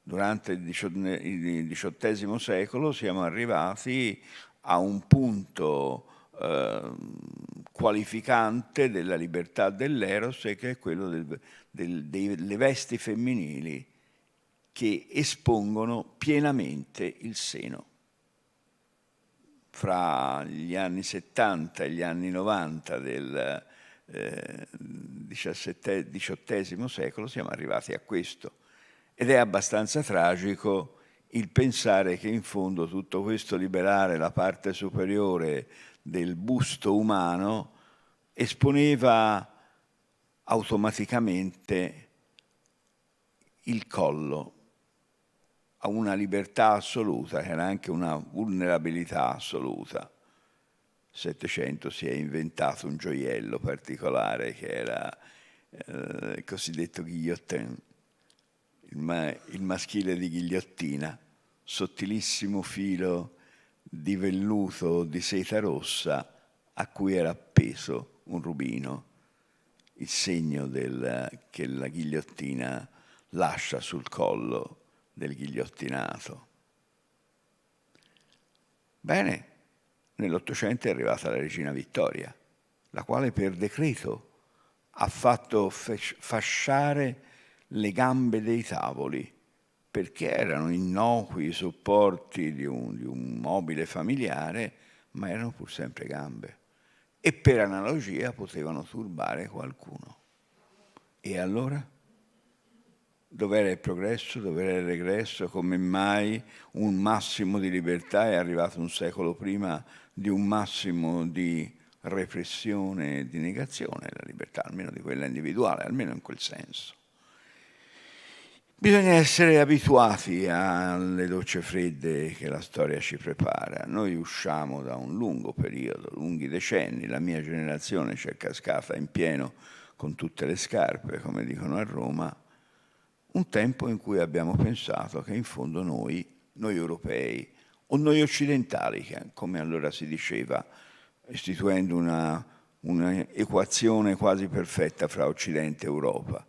Durante il XVIII secolo siamo arrivati a un punto qualificante della libertà dell'eros, che è quello delle vesti femminili che espongono pienamente il seno. Fra gli anni 70 e gli anni 90 del XVIII secolo siamo arrivati a questo. Ed è abbastanza tragico il pensare che in fondo tutto questo liberare la parte superiore del busto umano esponeva automaticamente il collo a una libertà assoluta, che era anche una vulnerabilità assoluta. Settecento si è inventato un gioiello particolare che era il cosiddetto guillottin, il maschile di ghigliottina, sottilissimo filo di velluto di seta rossa a cui era appeso un rubino, il segno che la ghigliottina lascia sul collo del ghigliottinato. Bene, nell'Ottocento è arrivata la regina Vittoria, la quale per decreto ha fatto fasciare le gambe dei tavoli, perché erano innocui supporti di un mobile familiare, ma erano pur sempre gambe. E per analogia potevano turbare qualcuno. E allora? Dov'era il progresso? Dov'era il regresso? Come mai un massimo di libertà è arrivato un secolo prima di un massimo di repressione e di negazione della libertà, almeno di quella individuale, almeno in quel senso? Bisogna essere abituati alle docce fredde che la storia ci prepara. Noi usciamo da un lungo periodo, lunghi decenni, la mia generazione ci è cascata in pieno con tutte le scarpe, come dicono a Roma, un tempo in cui abbiamo pensato che in fondo noi europei, o noi occidentali, come allora si diceva, istituendo una equazione quasi perfetta fra Occidente e Europa,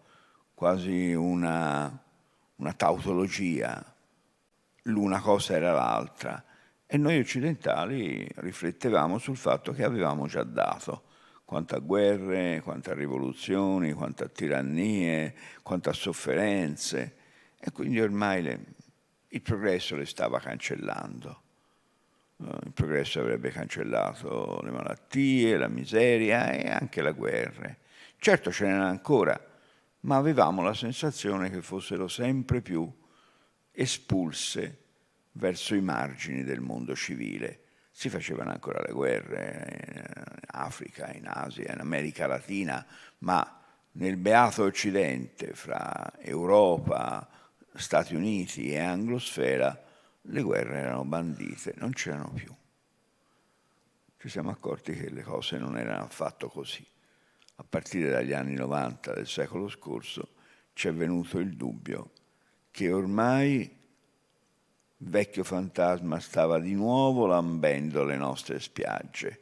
quasi una tautologia, l'una cosa era l'altra, e noi occidentali riflettevamo sul fatto che avevamo già dato quanto a guerre, quanto a rivoluzioni, quanto a tirannie, quanto a sofferenze, e quindi ormai il progresso le stava cancellando. Il progresso avrebbe cancellato le malattie, la miseria e anche le guerre. Certo ce n'era ancora, ma avevamo la sensazione che fossero sempre più espulse verso i margini del mondo civile. Si facevano ancora le guerre in Africa, in Asia, in America Latina, ma nel beato Occidente, fra Europa, Stati Uniti e Anglosfera, le guerre erano bandite, non c'erano più. Ci siamo accorti che le cose non erano affatto così. A partire dagli anni 90 del secolo scorso ci è venuto il dubbio che ormai il vecchio fantasma stava di nuovo lambendo le nostre spiagge,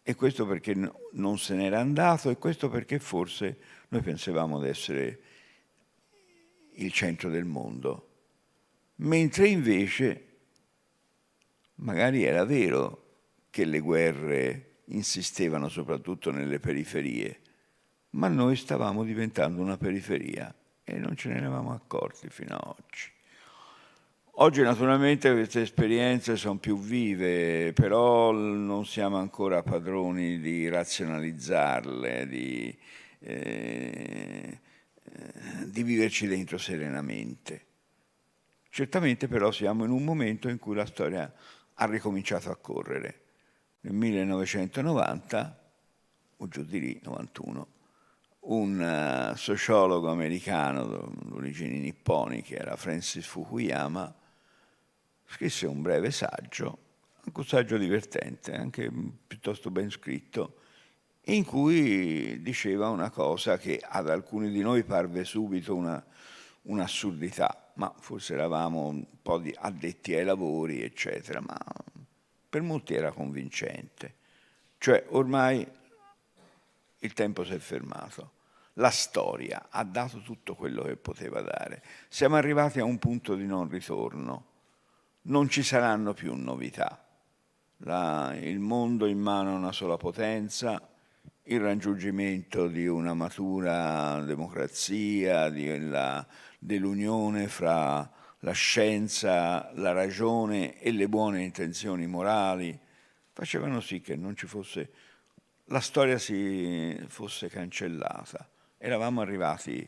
e questo perché non se n'era andato, e questo perché forse noi pensavamo di essere il centro del mondo, mentre invece magari era vero che le guerre insistevano soprattutto nelle periferie, ma noi stavamo diventando una periferia e non ce ne eravamo accorti fino a oggi. Oggi naturalmente queste esperienze sono più vive, però non siamo ancora padroni di razionalizzarle, di viverci dentro serenamente. Certamente però siamo in un momento in cui la storia ha ricominciato a correre. Nel 1990, o giù di lì, 91, un sociologo americano d'origini nipponiche, era Francis Fukuyama, scrisse un breve saggio, anche un saggio divertente, anche piuttosto ben scritto, in cui diceva una cosa che ad alcuni di noi parve subito un'assurdità, ma forse eravamo un po' addetti ai lavori, eccetera, ma per molti era convincente. Cioè ormai il tempo si è fermato, la storia ha dato tutto quello che poteva dare, siamo arrivati a un punto di non ritorno, non ci saranno più novità, il mondo in mano a una sola potenza, il raggiungimento di una matura democrazia, dell'unione fra la scienza, la ragione e le buone intenzioni morali, facevano sì che non ci fosse, la storia si fosse cancellata. Eravamo arrivati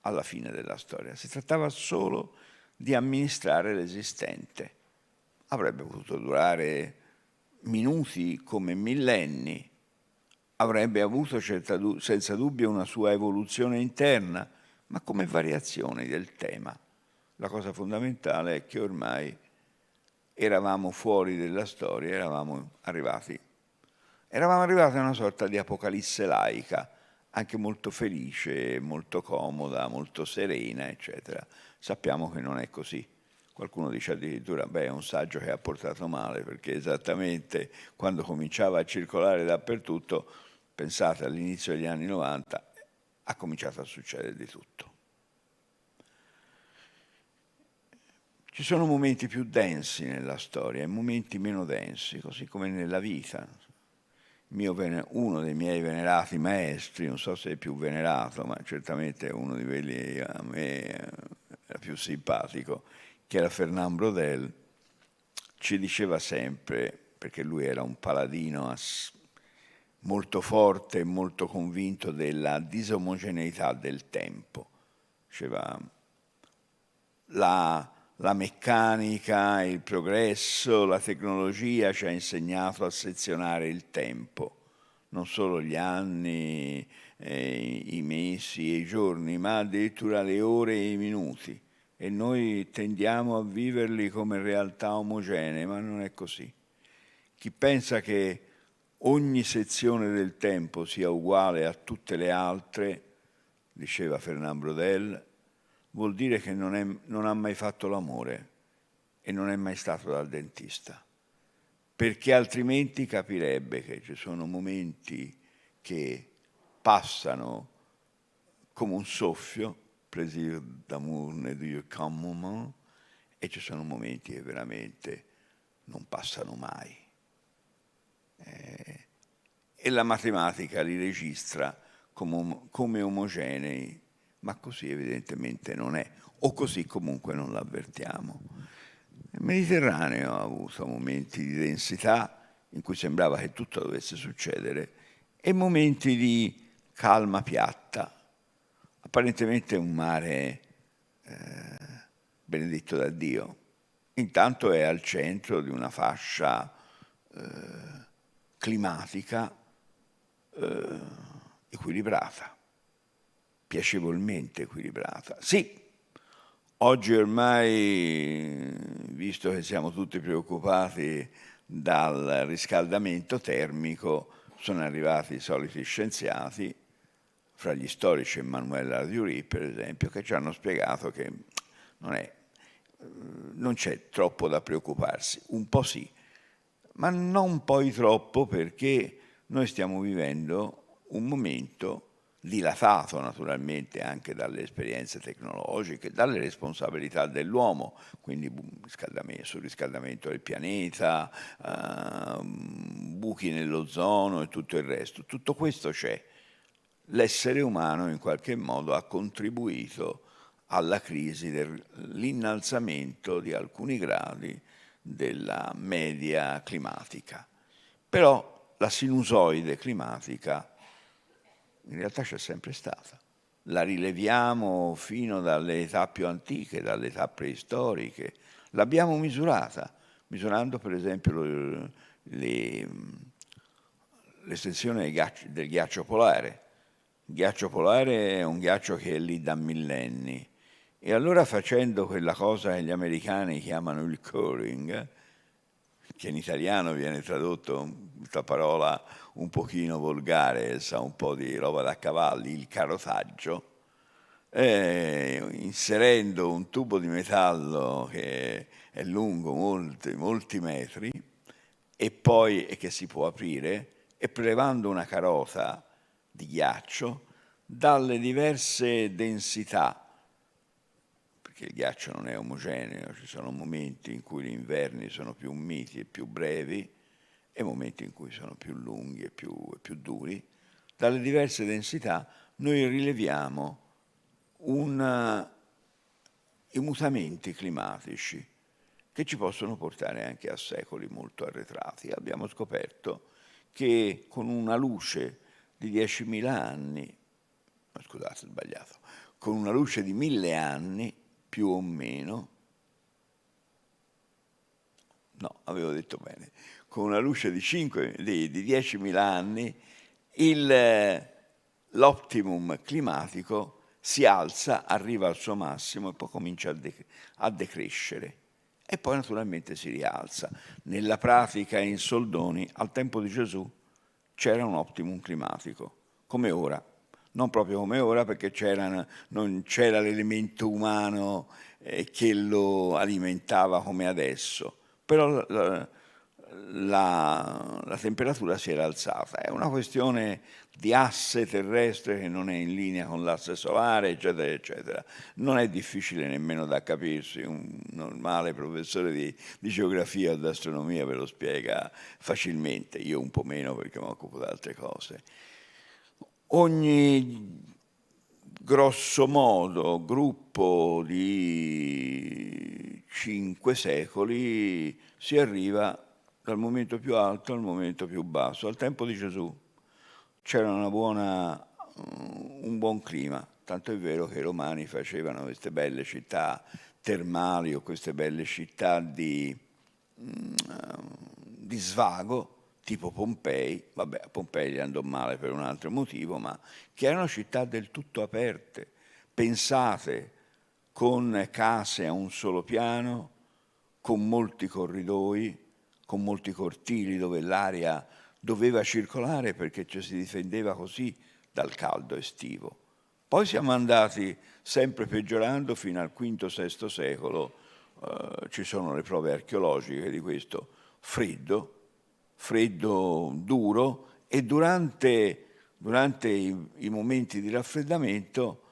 alla fine della storia. Si trattava solo di amministrare l'esistente. Avrebbe potuto durare minuti come millenni, avrebbe avuto senza dubbio una sua evoluzione interna, ma come variazioni del tema. La cosa fondamentale è che ormai eravamo fuori della storia, eravamo arrivati a una sorta di apocalisse laica, anche molto felice, molto comoda, molto serena, eccetera. Sappiamo che non è così. Qualcuno dice addirittura, beh, è un saggio che ha portato male, perché esattamente quando cominciava a circolare dappertutto, pensate all'inizio degli anni 90, ha cominciato a succedere di tutto. Ci sono momenti più densi nella storia e momenti meno densi, così come nella vita. Uno dei miei venerati maestri, non so se è più venerato, ma certamente è uno di quelli a me era più simpatico, che era Fernand Braudel, ci diceva sempre, perché lui era un paladino molto forte e molto convinto della disomogeneità del tempo. Diceva, la meccanica, il progresso, la tecnologia ci ha insegnato a sezionare il tempo, non solo gli anni, i mesi e i giorni, ma addirittura le ore e i minuti. E noi tendiamo a viverli come realtà omogenee, ma non è così. Chi pensa che ogni sezione del tempo sia uguale a tutte le altre, diceva Fernand Braudel, vuol dire che non ha mai fatto l'amore e non è mai stato dal dentista, perché altrimenti capirebbe che ci sono momenti che passano come un soffio, plaisir d'amour ne dure qu'un moment, e ci sono momenti che veramente non passano mai. E la matematica li registra come omogenei, ma così evidentemente non è, o così comunque non l'avvertiamo. Il Mediterraneo ha avuto momenti di densità in cui sembrava che tutto dovesse succedere e momenti di calma piatta. Apparentemente un mare benedetto da Dio. Intanto è al centro di una fascia climatica equilibrata, piacevolmente equilibrata. Sì, oggi ormai, visto che siamo tutti preoccupati dal riscaldamento termico, sono arrivati i soliti scienziati, fra gli storici Emmanuel Ladurie, per esempio, che ci hanno spiegato che non c'è troppo da preoccuparsi, un po' sì, ma non poi troppo, perché noi stiamo vivendo un momento dilatato naturalmente anche dalle esperienze tecnologiche, dalle responsabilità dell'uomo, quindi surriscaldamento del pianeta, buchi nell'ozono e tutto il resto. Tutto questo c'è. L'essere umano in qualche modo ha contribuito alla crisi dell'innalzamento di alcuni gradi della media climatica. Però la sinusoide climatica in realtà c'è sempre stata. La rileviamo fino dalle età più antiche, dalle età preistoriche. L'abbiamo misurata, misurando per esempio l'estensione del ghiaccio polare. Il ghiaccio polare è un ghiaccio che è lì da millenni. E allora, facendo quella cosa che gli americani chiamano il coring, che in italiano viene tradotto, questa parola un pochino volgare, sa un po' di roba da cavalli, il carotaggio, inserendo un tubo di metallo che è lungo molti metri e che si può aprire, e prelevando una carota di ghiaccio dalle diverse densità, perché il ghiaccio non è omogeneo, ci sono momenti in cui gli inverni sono più miti e più brevi e momenti in cui sono più lunghi e più duri. Dalle diverse densità noi rileviamo i mutamenti climatici che ci possono portare anche a secoli molto arretrati. Abbiamo scoperto che con una luce di 10.000 anni, scusate, ho sbagliato, con una luce di 1.000 anni, più o meno, no, avevo detto bene, con una luce di 10.000 anni, l'optimum climatico si alza, arriva al suo massimo e poi comincia a decrescere. E poi naturalmente si rialza. Nella pratica in soldoni, al tempo di Gesù, c'era un optimum climatico, come ora. Non proprio come ora, perché non c'era l'elemento umano che lo alimentava come adesso, però la temperatura si era alzata. È una questione di asse terrestre che non è in linea con l'asse solare, eccetera, eccetera. Non è difficile nemmeno da capirsi, un normale professore di geografia o di astronomia ve lo spiega facilmente, io un po' meno perché mi occupo di altre cose. Ogni grosso modo gruppo di 5 secoli si arriva dal momento più alto al momento più basso. Al tempo di Gesù c'era un buon clima, tanto è vero che i romani facevano queste belle città termali o queste belle città di svago, tipo Pompei. Vabbè, a Pompei gli andò male per un altro motivo, ma che erano città del tutto aperte, pensate con case a un solo piano, con molti corridoi, con molti cortili dove l'aria doveva circolare perché ci si difendeva così dal caldo estivo. Poi siamo andati sempre peggiorando fino al V-VI secolo, ci sono le prove archeologiche di questo freddo duro, e durante i momenti di raffreddamento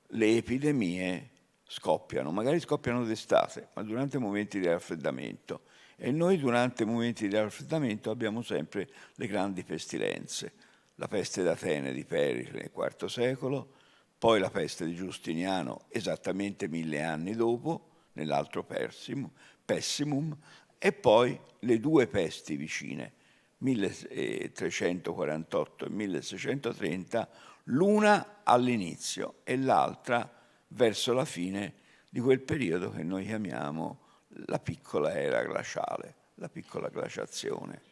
le epidemie scoppiano, magari scoppiano d'estate, ma durante i momenti di raffreddamento. E noi durante i momenti di raffreddamento abbiamo sempre le grandi pestilenze. La peste d'Atene di Pericle nel IV secolo, poi la peste di Giustiniano esattamente 1000 anni dopo, nell'altro Pessimum, e poi le due pesti vicine, 1348 e 1630, l'una all'inizio e l'altra verso la fine di quel periodo che noi chiamiamo la piccola era glaciale, la piccola glaciazione,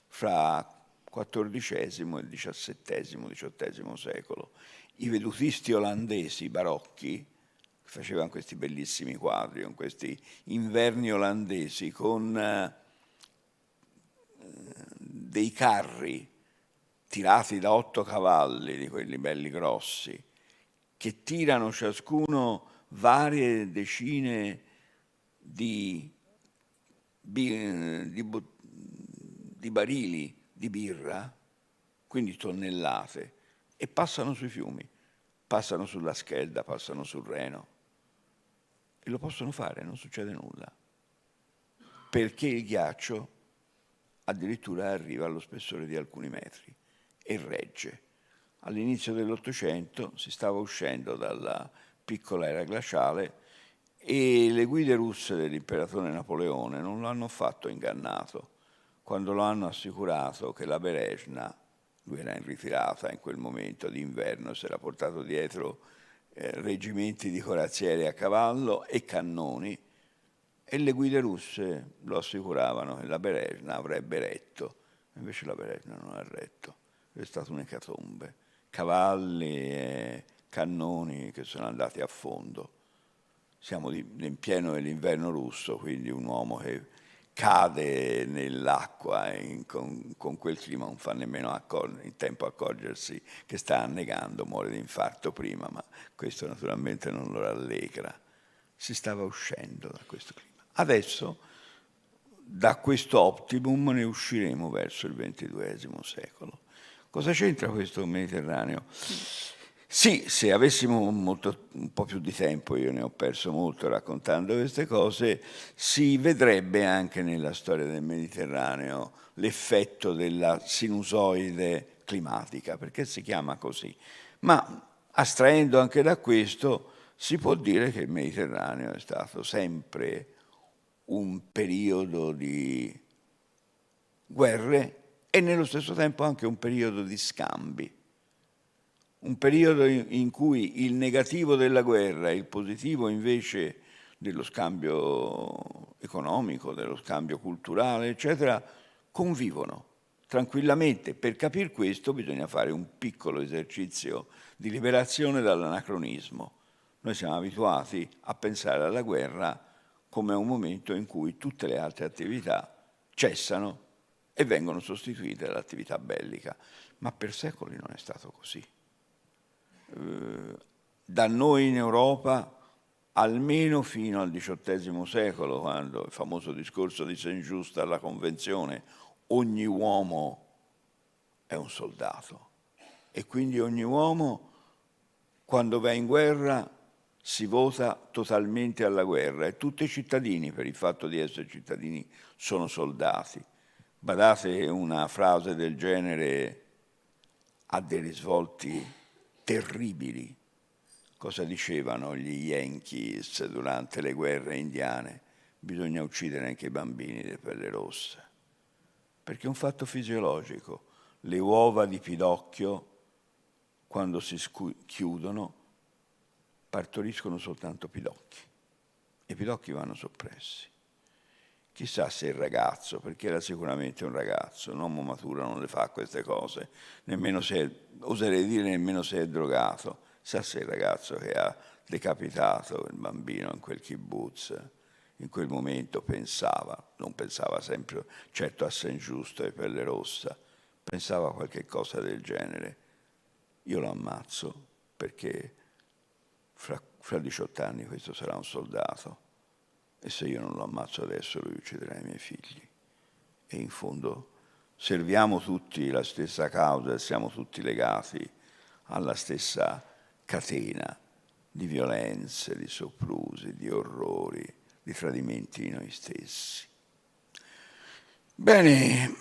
fra XIV e il XVII secolo. I vedutisti olandesi barocchi facevano questi bellissimi quadri, con questi inverni olandesi, con dei carri tirati da 8 cavalli, di quelli belli grossi, che tirano ciascuno varie decine di barili di birra, quindi tonnellate, e passano sui fiumi, passano sulla Schedda, passano sul Reno, e lo possono fare, non succede nulla, perché il ghiaccio addirittura arriva allo spessore di alcuni metri e regge. All'inizio dell'Ottocento si stava uscendo dalla piccola era glaciale, e le guide russe dell'imperatore Napoleone non lo hanno affatto ingannato quando lo hanno assicurato che la Berezna, lui era in ritirata in quel momento d'inverno, si era portato dietro reggimenti di corazzieri a cavallo e cannoni, e le guide russe lo assicuravano che la Berezna avrebbe retto. Invece la Berezna non ha retto, è stata un'ecatombe, cavalli e cannoni che sono andati a fondo. Siamo in pieno dell'inverno russo, quindi un uomo che cade nell'acqua con quel clima non fa nemmeno in tempo a accorgersi che sta annegando, muore di infarto prima, ma questo naturalmente non lo rallegra. Si stava uscendo da questo clima. Adesso da questo optimum ne usciremo verso il XXII secolo. Cosa c'entra questo Mediterraneo? Sì, se avessimo un po' più di tempo, io ne ho perso molto raccontando queste cose, si vedrebbe anche nella storia del Mediterraneo l'effetto della sinusoide climatica, perché si chiama così. Ma astraendo anche da questo, si può dire che il Mediterraneo è stato sempre un periodo di guerre e nello stesso tempo anche un periodo di scambi. Un periodo in cui il negativo della guerra e il positivo invece dello scambio economico, dello scambio culturale, eccetera, convivono tranquillamente. Per capire questo bisogna fare un piccolo esercizio di liberazione dall'anacronismo. Noi siamo abituati a pensare alla guerra come un momento in cui tutte le altre attività cessano e vengono sostituite dall'attività bellica, ma per secoli non è stato così. Da noi in Europa, almeno fino al XVIII secolo, quando il famoso discorso di Saint-Just alla Convenzione, ogni uomo è un soldato e quindi ogni uomo, quando va in guerra, si vota totalmente alla guerra e tutti i cittadini, per il fatto di essere cittadini, sono soldati. Badate, una frase del genere ha dei risvolti terribili. Cosa dicevano gli Yankees durante le guerre indiane? Bisogna uccidere anche i bambini di pelle rossa, perché è un fatto fisiologico. Le uova di pidocchio, quando si chiudono, partoriscono soltanto pidocchi e i pidocchi vanno soppressi. Chissà se il ragazzo, perché era sicuramente un ragazzo, un uomo maturo non le fa queste cose, nemmeno se, oserei dire, nemmeno se è drogato. Sa se il ragazzo che ha decapitato il bambino in quel kibbutz, in quel momento pensava, non pensava sempre certo a Saint-Just e Pelle Rossa, pensava a qualche cosa del genere. Io lo ammazzo perché fra 18 anni questo sarà un soldato. E se io non lo ammazzo adesso, lui ucciderà i miei figli. E in fondo serviamo tutti la stessa causa e siamo tutti legati alla stessa catena di violenze, di soprusi, di orrori, di tradimenti di noi stessi. Bene,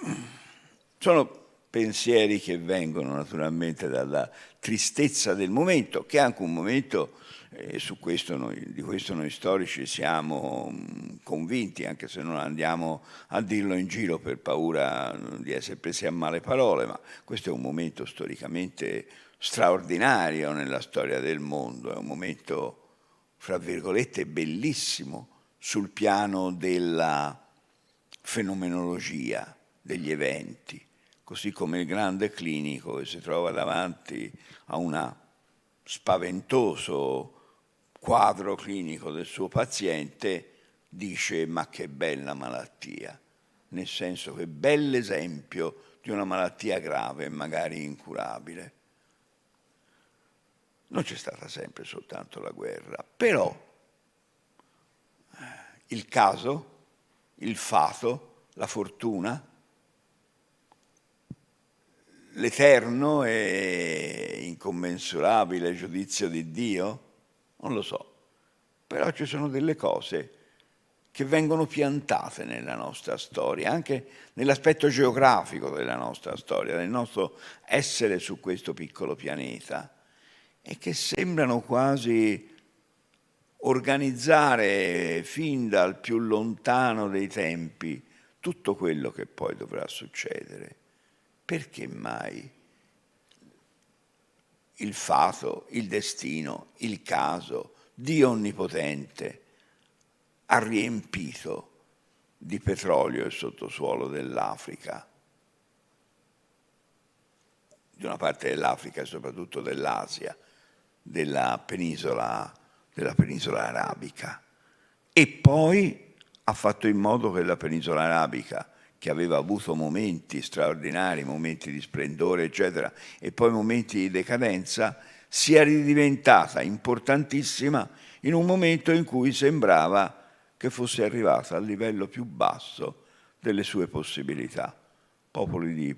sono pensieri che vengono naturalmente dalla tristezza del momento, che è anche un momento, di questo noi storici siamo convinti, anche se non andiamo a dirlo in giro per paura di essere presi a male parole, ma questo è un momento storicamente straordinario nella storia del mondo, è un momento, fra virgolette, bellissimo sul piano della fenomenologia degli eventi, così come il grande clinico che si trova davanti a un spaventoso quadro clinico del suo paziente dice: ma che bella malattia, nel senso che bell'esempio di una malattia grave e magari incurabile. Non c'è stata sempre soltanto la guerra, però il caso, il fato, la fortuna, l'eterno e incommensurabile giudizio di Dio, non lo so, però ci sono delle cose che vengono piantate nella nostra storia, anche nell'aspetto geografico della nostra storia, del nostro essere su questo piccolo pianeta, e che sembrano quasi organizzare fin dal più lontano dei tempi tutto quello che poi dovrà succedere. Perché mai il fato, il destino, il caso, Dio Onnipotente ha riempito di petrolio il sottosuolo dell'Africa, di una parte dell'Africa e soprattutto dell'Asia, della penisola arabica, e poi ha fatto in modo che la penisola arabica, che aveva avuto momenti straordinari, momenti di splendore, eccetera, e poi momenti di decadenza, sia ridiventata importantissima in un momento in cui sembrava che fosse arrivata al livello più basso delle sue possibilità. Popoli di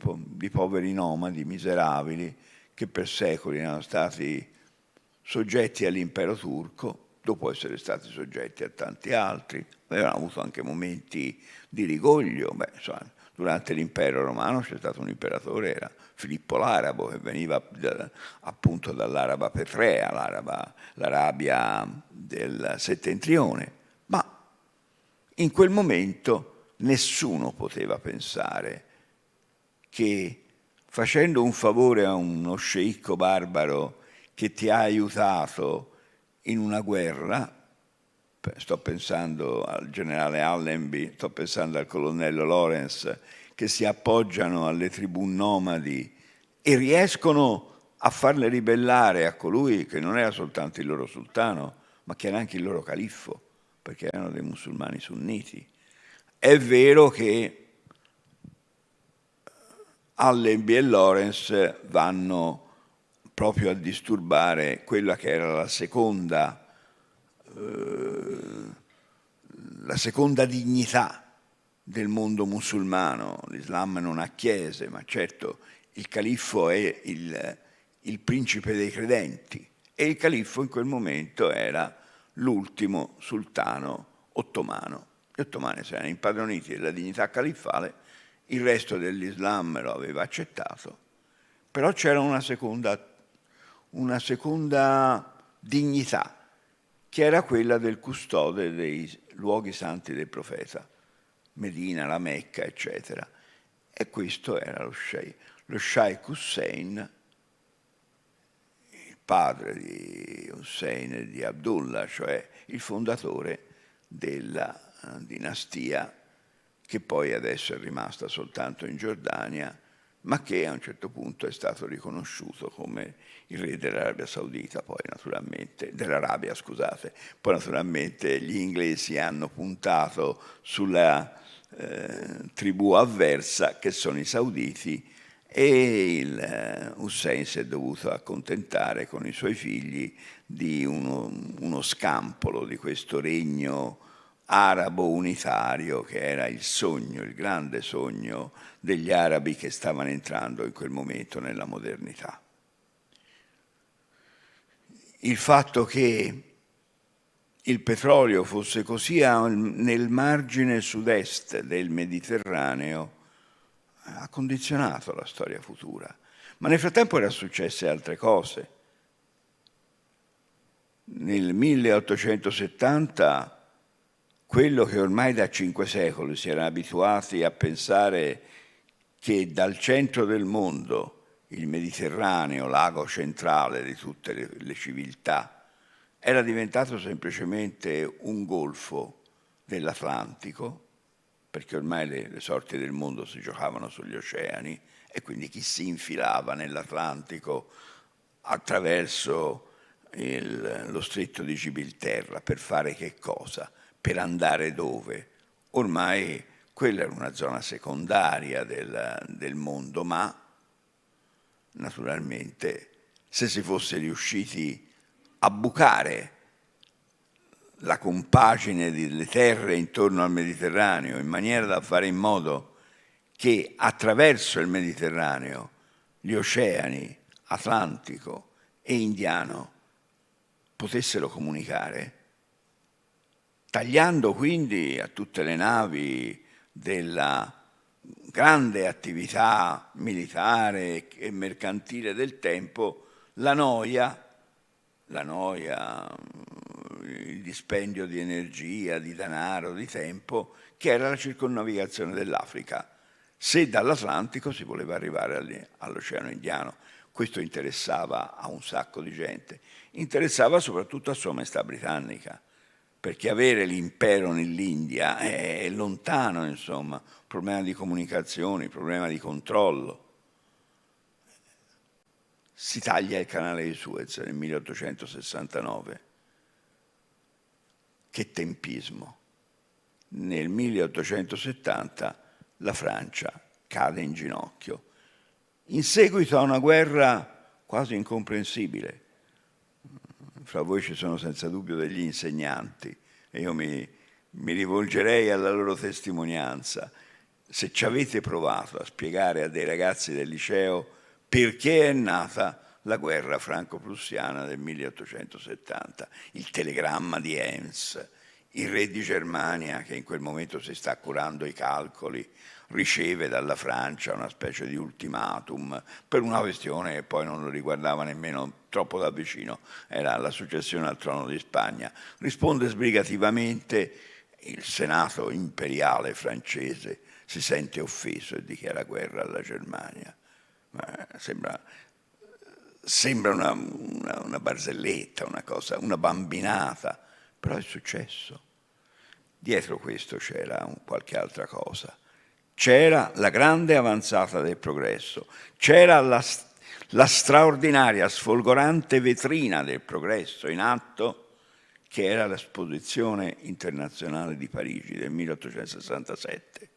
poveri nomadi, miserabili, che per secoli erano stati soggetti all'impero turco, dopo essere stati soggetti a tanti altri, avevano avuto anche momenti di rigoglio. Durante l'impero romano c'è stato un imperatore, era Filippo l'Arabo, che veniva appunto dall'araba Petrea, l'Arabia del settentrione, ma in quel momento nessuno poteva pensare che facendo un favore a uno sceicco barbaro che ti ha aiutato in una guerra, sto pensando al generale Allenby, sto pensando al colonnello Lawrence, che si appoggiano alle tribù nomadi e riescono a farle ribellare a colui che non era soltanto il loro sultano, ma che era anche il loro califfo, perché erano dei musulmani sunniti. È vero che Allenby e Lawrence vanno proprio a disturbare quella che era la seconda dignità del mondo musulmano. L'Islam non ha chiese, ma certo il califfo è il principe dei credenti, e il califfo in quel momento era l'ultimo sultano ottomano. Gli ottomani si erano impadroniti della dignità califfale, il resto dell'Islam lo aveva accettato, però c'era una seconda dignità, che era quella del custode dei luoghi santi del profeta, Medina, la Mecca, eccetera. E questo era lo Sheikh Hussein, il padre di Hussein e di Abdullah, cioè il fondatore della dinastia che poi adesso è rimasta soltanto in Giordania, ma che a un certo punto è stato riconosciuto come il re dell'Arabia Saudita, poi naturalmente, dell'Arabia, scusate, poi naturalmente gli inglesi hanno puntato sulla tribù avversa, che sono i sauditi, e il Hussein si è dovuto accontentare con i suoi figli di uno scampolo di questo regno arabo unitario, che era il sogno, il grande sogno degli arabi che stavano entrando in quel momento nella modernità. Il fatto che il petrolio fosse così nel margine sud-est del Mediterraneo ha condizionato la storia futura, ma nel frattempo erano successe altre cose. Nel 1870 quello che ormai da 5 secoli si erano abituati a pensare che dal centro del mondo, il Mediterraneo, l'ago centrale di tutte le civiltà, era diventato semplicemente un golfo dell'Atlantico, perché ormai le sorti del mondo si giocavano sugli oceani, e quindi chi si infilava nell'Atlantico attraverso lo stretto di Gibilterra per fare che cosa? Per andare dove? Ormai quella era una zona secondaria del mondo, ma naturalmente se si fosse riusciti a bucare la compagine delle terre intorno al Mediterraneo in maniera da fare in modo che attraverso il Mediterraneo gli oceani Atlantico e Indiano potessero comunicare, tagliando quindi a tutte le navi della grande attività militare e mercantile del tempo la noia, il dispendio di energia, di denaro, di tempo, che era la circonnavigazione dell'Africa, se dall'Atlantico si voleva arrivare all'Oceano Indiano. Questo interessava a un sacco di gente, interessava soprattutto a Sua Maestà Britannica, perché avere l'impero nell'India è lontano, insomma, problema di comunicazioni, problema di controllo. Si taglia il canale di Suez nel 1869. Che tempismo! Nel 1870 la Francia cade in ginocchio, in seguito a una guerra quasi incomprensibile. Fra voi ci sono senza dubbio degli insegnanti e io mi rivolgerei alla loro testimonianza. Se ci avete provato a spiegare a dei ragazzi del liceo perché è nata la guerra franco-prussiana del 1870, il telegramma di Ems, il re di Germania che in quel momento si sta curando i calcoli, riceve dalla Francia una specie di ultimatum per una questione che poi non lo riguardava nemmeno troppo da vicino, era la successione al trono di Spagna. Risponde sbrigativamente, il Senato imperiale francese si sente offeso e dichiara guerra alla Germania. Sembra una barzelletta, una cosa, una bambinata, però è successo. Dietro questo c'era qualche altra cosa. C'era la grande avanzata del progresso, c'era la straordinaria, sfolgorante vetrina del progresso in atto, che era l'Esposizione internazionale di Parigi del 1867.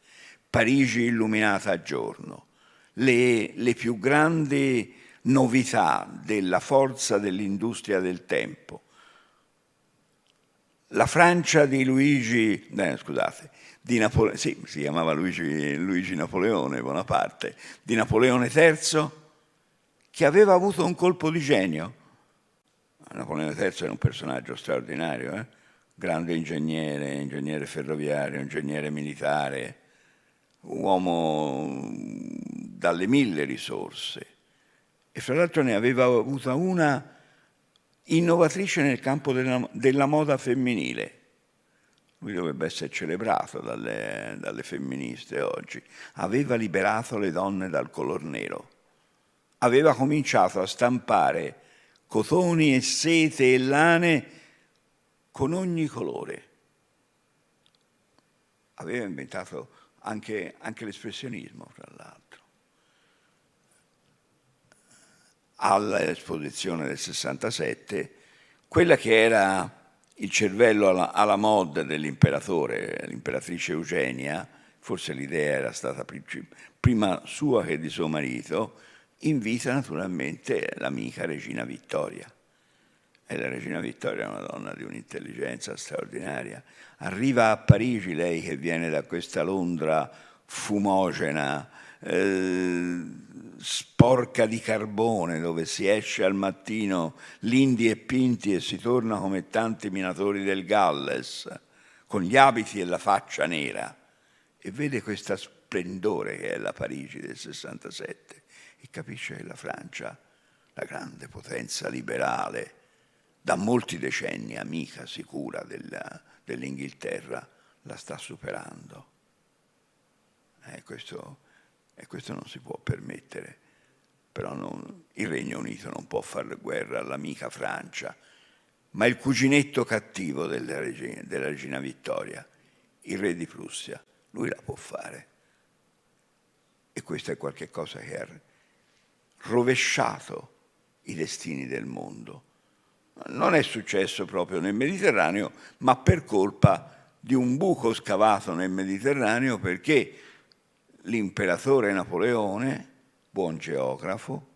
Parigi illuminata a giorno. Le più grandi novità della forza dell'industria del tempo. La Francia di si chiamava Luigi Napoleone Bonaparte, di Napoleone III, che aveva avuto un colpo di genio. Napoleone III era un personaggio straordinario, grande ingegnere ferroviario, ingegnere militare, uomo dalle 1000 risorse. E fra l'altro ne aveva avuta una innovatrice nel campo della moda femminile. Lui dovrebbe essere celebrato dalle femministe oggi. Aveva liberato le donne dal color nero. Aveva cominciato a stampare cotoni e sete e lane con ogni colore. Aveva inventato anche l'espressionismo, tra l'altro. All'esposizione del 67, quella che era il cervello alla mode dell'imperatore, l'imperatrice Eugenia, forse l'idea era stata prima sua che di suo marito, invita naturalmente l'amica Regina Vittoria. E la Regina Vittoria è una donna di un'intelligenza straordinaria. Arriva a Parigi, lei che viene da questa Londra fumogena, sporca di carbone, dove si esce al mattino lindi e pinti e si torna come tanti minatori del Galles, con gli abiti e la faccia nera, e vede questo splendore che è la Parigi del 67 e capisce che la Francia, la grande potenza liberale, da molti decenni amica sicura dell'Inghilterra, la sta superando. Questo non si può permettere, però il Regno Unito non può fare guerra all'amica Francia, ma il cuginetto cattivo della regina Vittoria, il re di Prussia, lui la può fare. E questo è qualcosa che ha rovesciato i destini del mondo. Non è successo proprio nel Mediterraneo, ma per colpa di un buco scavato nel Mediterraneo, perché l'imperatore Napoleone, buon geografo,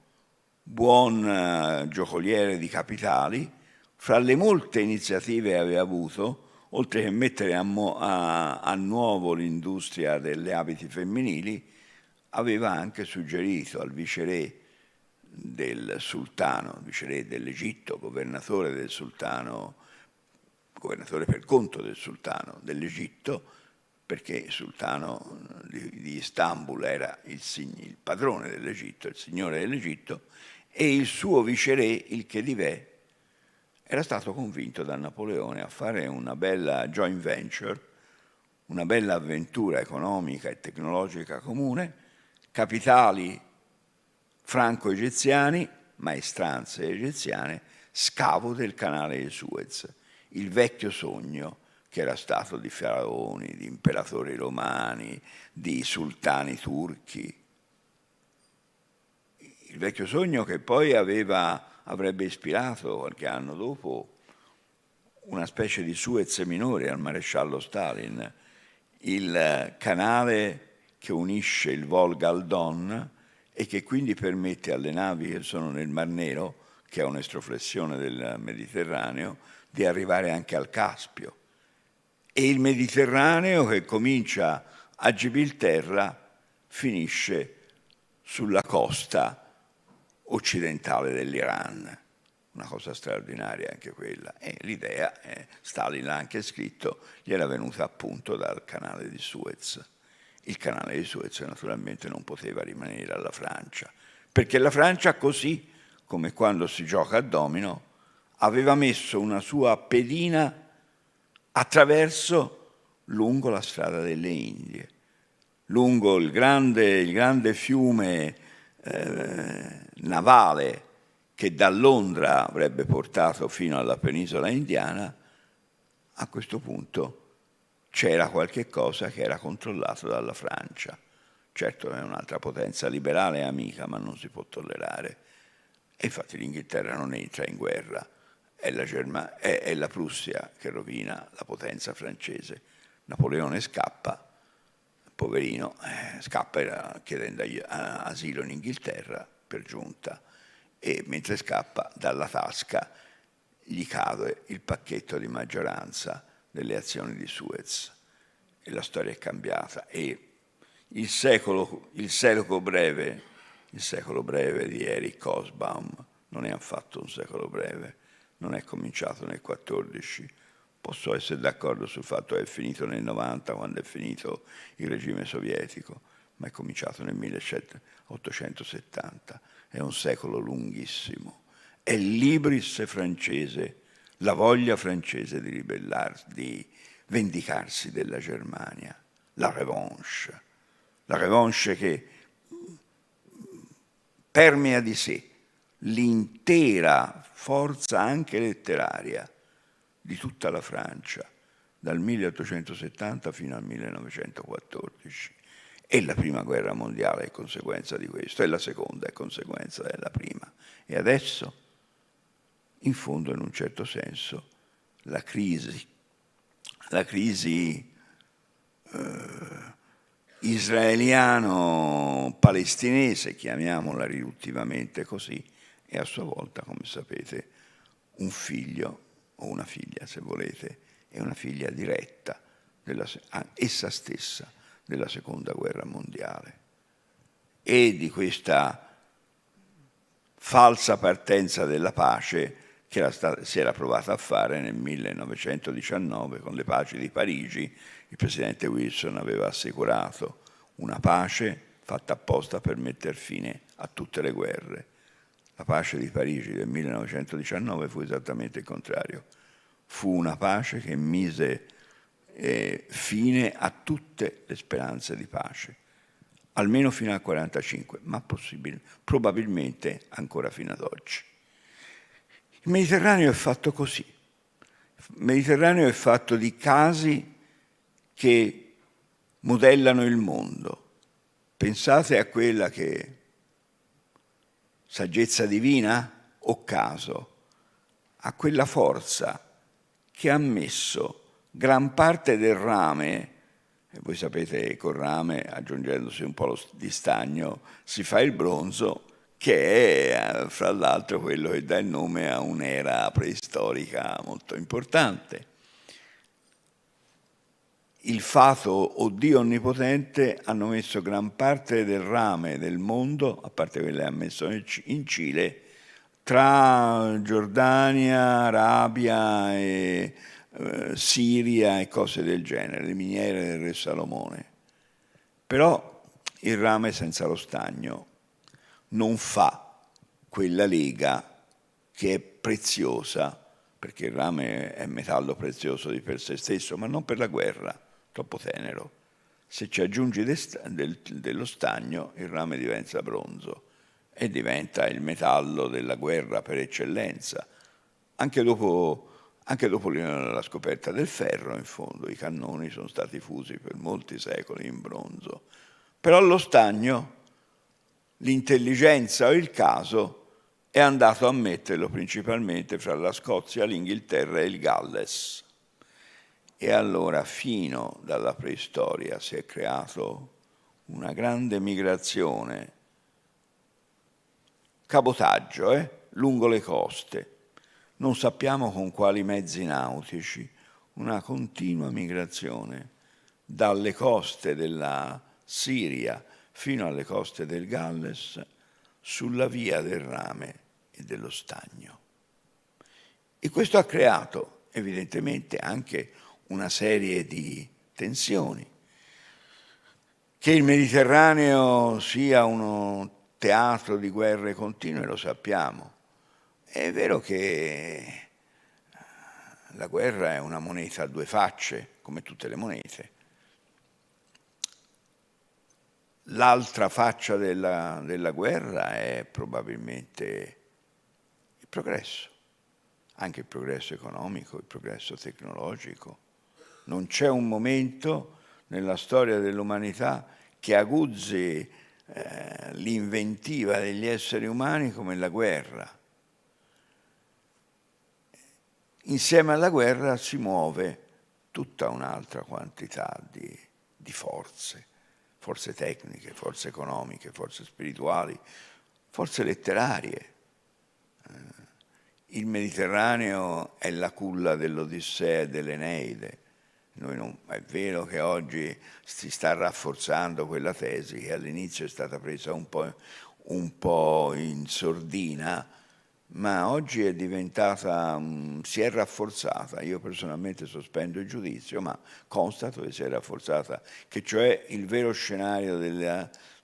buon giocoliere di capitali, fra le molte iniziative che aveva avuto, oltre che mettere a nuovo l'industria delle abiti femminili, aveva anche suggerito al viceré del sultano, viceré dell'Egitto, governatore del sultano, governatore per conto del sultano dell'Egitto, perché il sultano di Istanbul era il padrone dell'Egitto, il signore dell'Egitto, e il suo viceré, il Khedive, era stato convinto da Napoleone a fare una bella joint venture, una bella avventura economica e tecnologica comune, capitali franco-egiziani, maestranze egiziane, scavo del canale di Suez, il vecchio sogno che era stato di faraoni, di imperatori romani, di sultani turchi. Il vecchio sogno che poi avrebbe ispirato qualche anno dopo una specie di Suez minore al maresciallo Stalin, il canale che unisce il Volga al Don e che quindi permette alle navi che sono nel Mar Nero, che è un'estroflessione del Mediterraneo, di arrivare anche al Caspio. E il Mediterraneo che comincia a Gibilterra finisce sulla costa occidentale dell'Iran. Una cosa straordinaria anche quella. E l'idea, Stalin l'ha anche scritto, gli era venuta appunto dal canale di Suez. Il canale di Suez naturalmente non poteva rimanere alla Francia, perché la Francia, così come quando si gioca a domino, aveva messo una sua pedina lungo la strada delle Indie, lungo il grande fiume navale che da Londra avrebbe portato fino alla penisola indiana. A questo punto c'era qualche cosa che era controllato dalla Francia. Certo è un'altra potenza liberale e amica, ma non si può tollerare. E infatti l'Inghilterra non entra in guerra, è la Prussia che rovina la potenza francese. Napoleone scappa, poverino, scappa chiedendo asilo in Inghilterra per giunta, e mentre scappa dalla tasca gli cade il pacchetto di maggioranza delle azioni di Suez e la storia è cambiata. E il secolo breve di Eric Hobsbawm non è affatto un secolo breve, non è cominciato nel 14. Posso essere d'accordo sul fatto che è finito nel 90, quando è finito il regime sovietico, ma è cominciato nel 1870. È un secolo lunghissimo. È l'ibris francese, la voglia francese di ribellarsi, di vendicarsi della Germania, la revanche che permea di sé l'intera forza anche letteraria di tutta la Francia, dal 1870 fino al 1914. E la prima guerra mondiale è conseguenza di questo, e la seconda è conseguenza della prima. E adesso, in fondo, in un certo senso, la crisi israeliano-palestinese, chiamiamola riduttivamente così, è a sua volta, come sapete, un figlio o una figlia, se volete, è una figlia diretta, essa stessa, della seconda guerra mondiale. E di questa falsa partenza della pace che si era provata a fare nel 1919 con le paci di Parigi. Il presidente Wilson aveva assicurato una pace fatta apposta per mettere fine a tutte le guerre. La pace di Parigi del 1919 fu esattamente il contrario. Fu una pace che mise fine a tutte le speranze di pace, almeno fino al 1945, ma probabilmente ancora fino ad oggi. Il Mediterraneo è fatto così. Il Mediterraneo è fatto di casi che modellano il mondo. Pensate a quella che saggezza divina o caso, a quella forza che ha messo gran parte del rame, e voi sapete che col rame, aggiungendosi un po' di stagno, si fa il bronzo, che è fra l'altro quello che dà il nome a un'era preistorica molto importante. Il fato o Dio Onnipotente hanno messo gran parte del rame del mondo, a parte quelle che ha messo in Cile, tra Giordania, Arabia e Siria e cose del genere, le miniere del re Salomone. Però il rame senza lo stagno non fa quella lega che è preziosa perché il rame è metallo prezioso di per sé stesso, ma non per la guerra, troppo tenero. Se ci aggiungi dello stagno, il rame diventa bronzo e diventa il metallo della guerra per eccellenza. Anche dopo la scoperta del ferro, in fondo, i cannoni sono stati fusi per molti secoli in bronzo. Però lo stagno, l'intelligenza o il caso è andato a metterlo principalmente fra la Scozia, l'Inghilterra e il Galles. E allora, fino dalla preistoria, si è creato una grande migrazione, cabotaggio, lungo le coste. Non sappiamo con quali mezzi nautici, una continua migrazione dalle coste della Siria fino alle coste del Galles sulla via del rame e dello stagno. E questo ha creato evidentemente anche una serie di tensioni. Che il Mediterraneo sia uno teatro di guerre continue lo sappiamo. È vero che la guerra è una moneta a due facce, come tutte le monete. L'altra faccia della guerra è probabilmente il progresso, anche il progresso economico, il progresso tecnologico. Non c'è un momento nella storia dell'umanità che aguzzi l'inventiva degli esseri umani come la guerra. Insieme alla guerra si muove tutta un'altra quantità di forze tecniche, forze economiche, forze spirituali, forze letterarie. Il Mediterraneo è la culla dell'Odissea e dell'Eneide. È vero che oggi si sta rafforzando quella tesi che all'inizio è stata presa un po' in sordina, ma oggi è diventata, si è rafforzata. Io personalmente sospendo il giudizio, ma constato che si è rafforzata, che cioè il vero scenario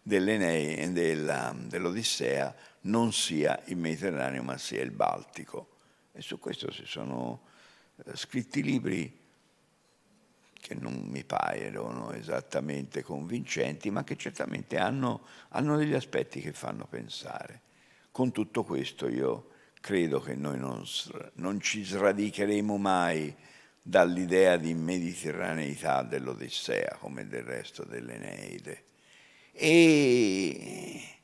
dell'Odissea non sia il Mediterraneo, ma sia il Baltico. E su questo si sono scritti libri che non mi paiono esattamente convincenti, ma che certamente hanno degli aspetti che fanno pensare. Con tutto questo io credo che noi non ci sradicheremo mai dall'idea di mediterraneità dell'Odissea, come del resto dell'Eneide. E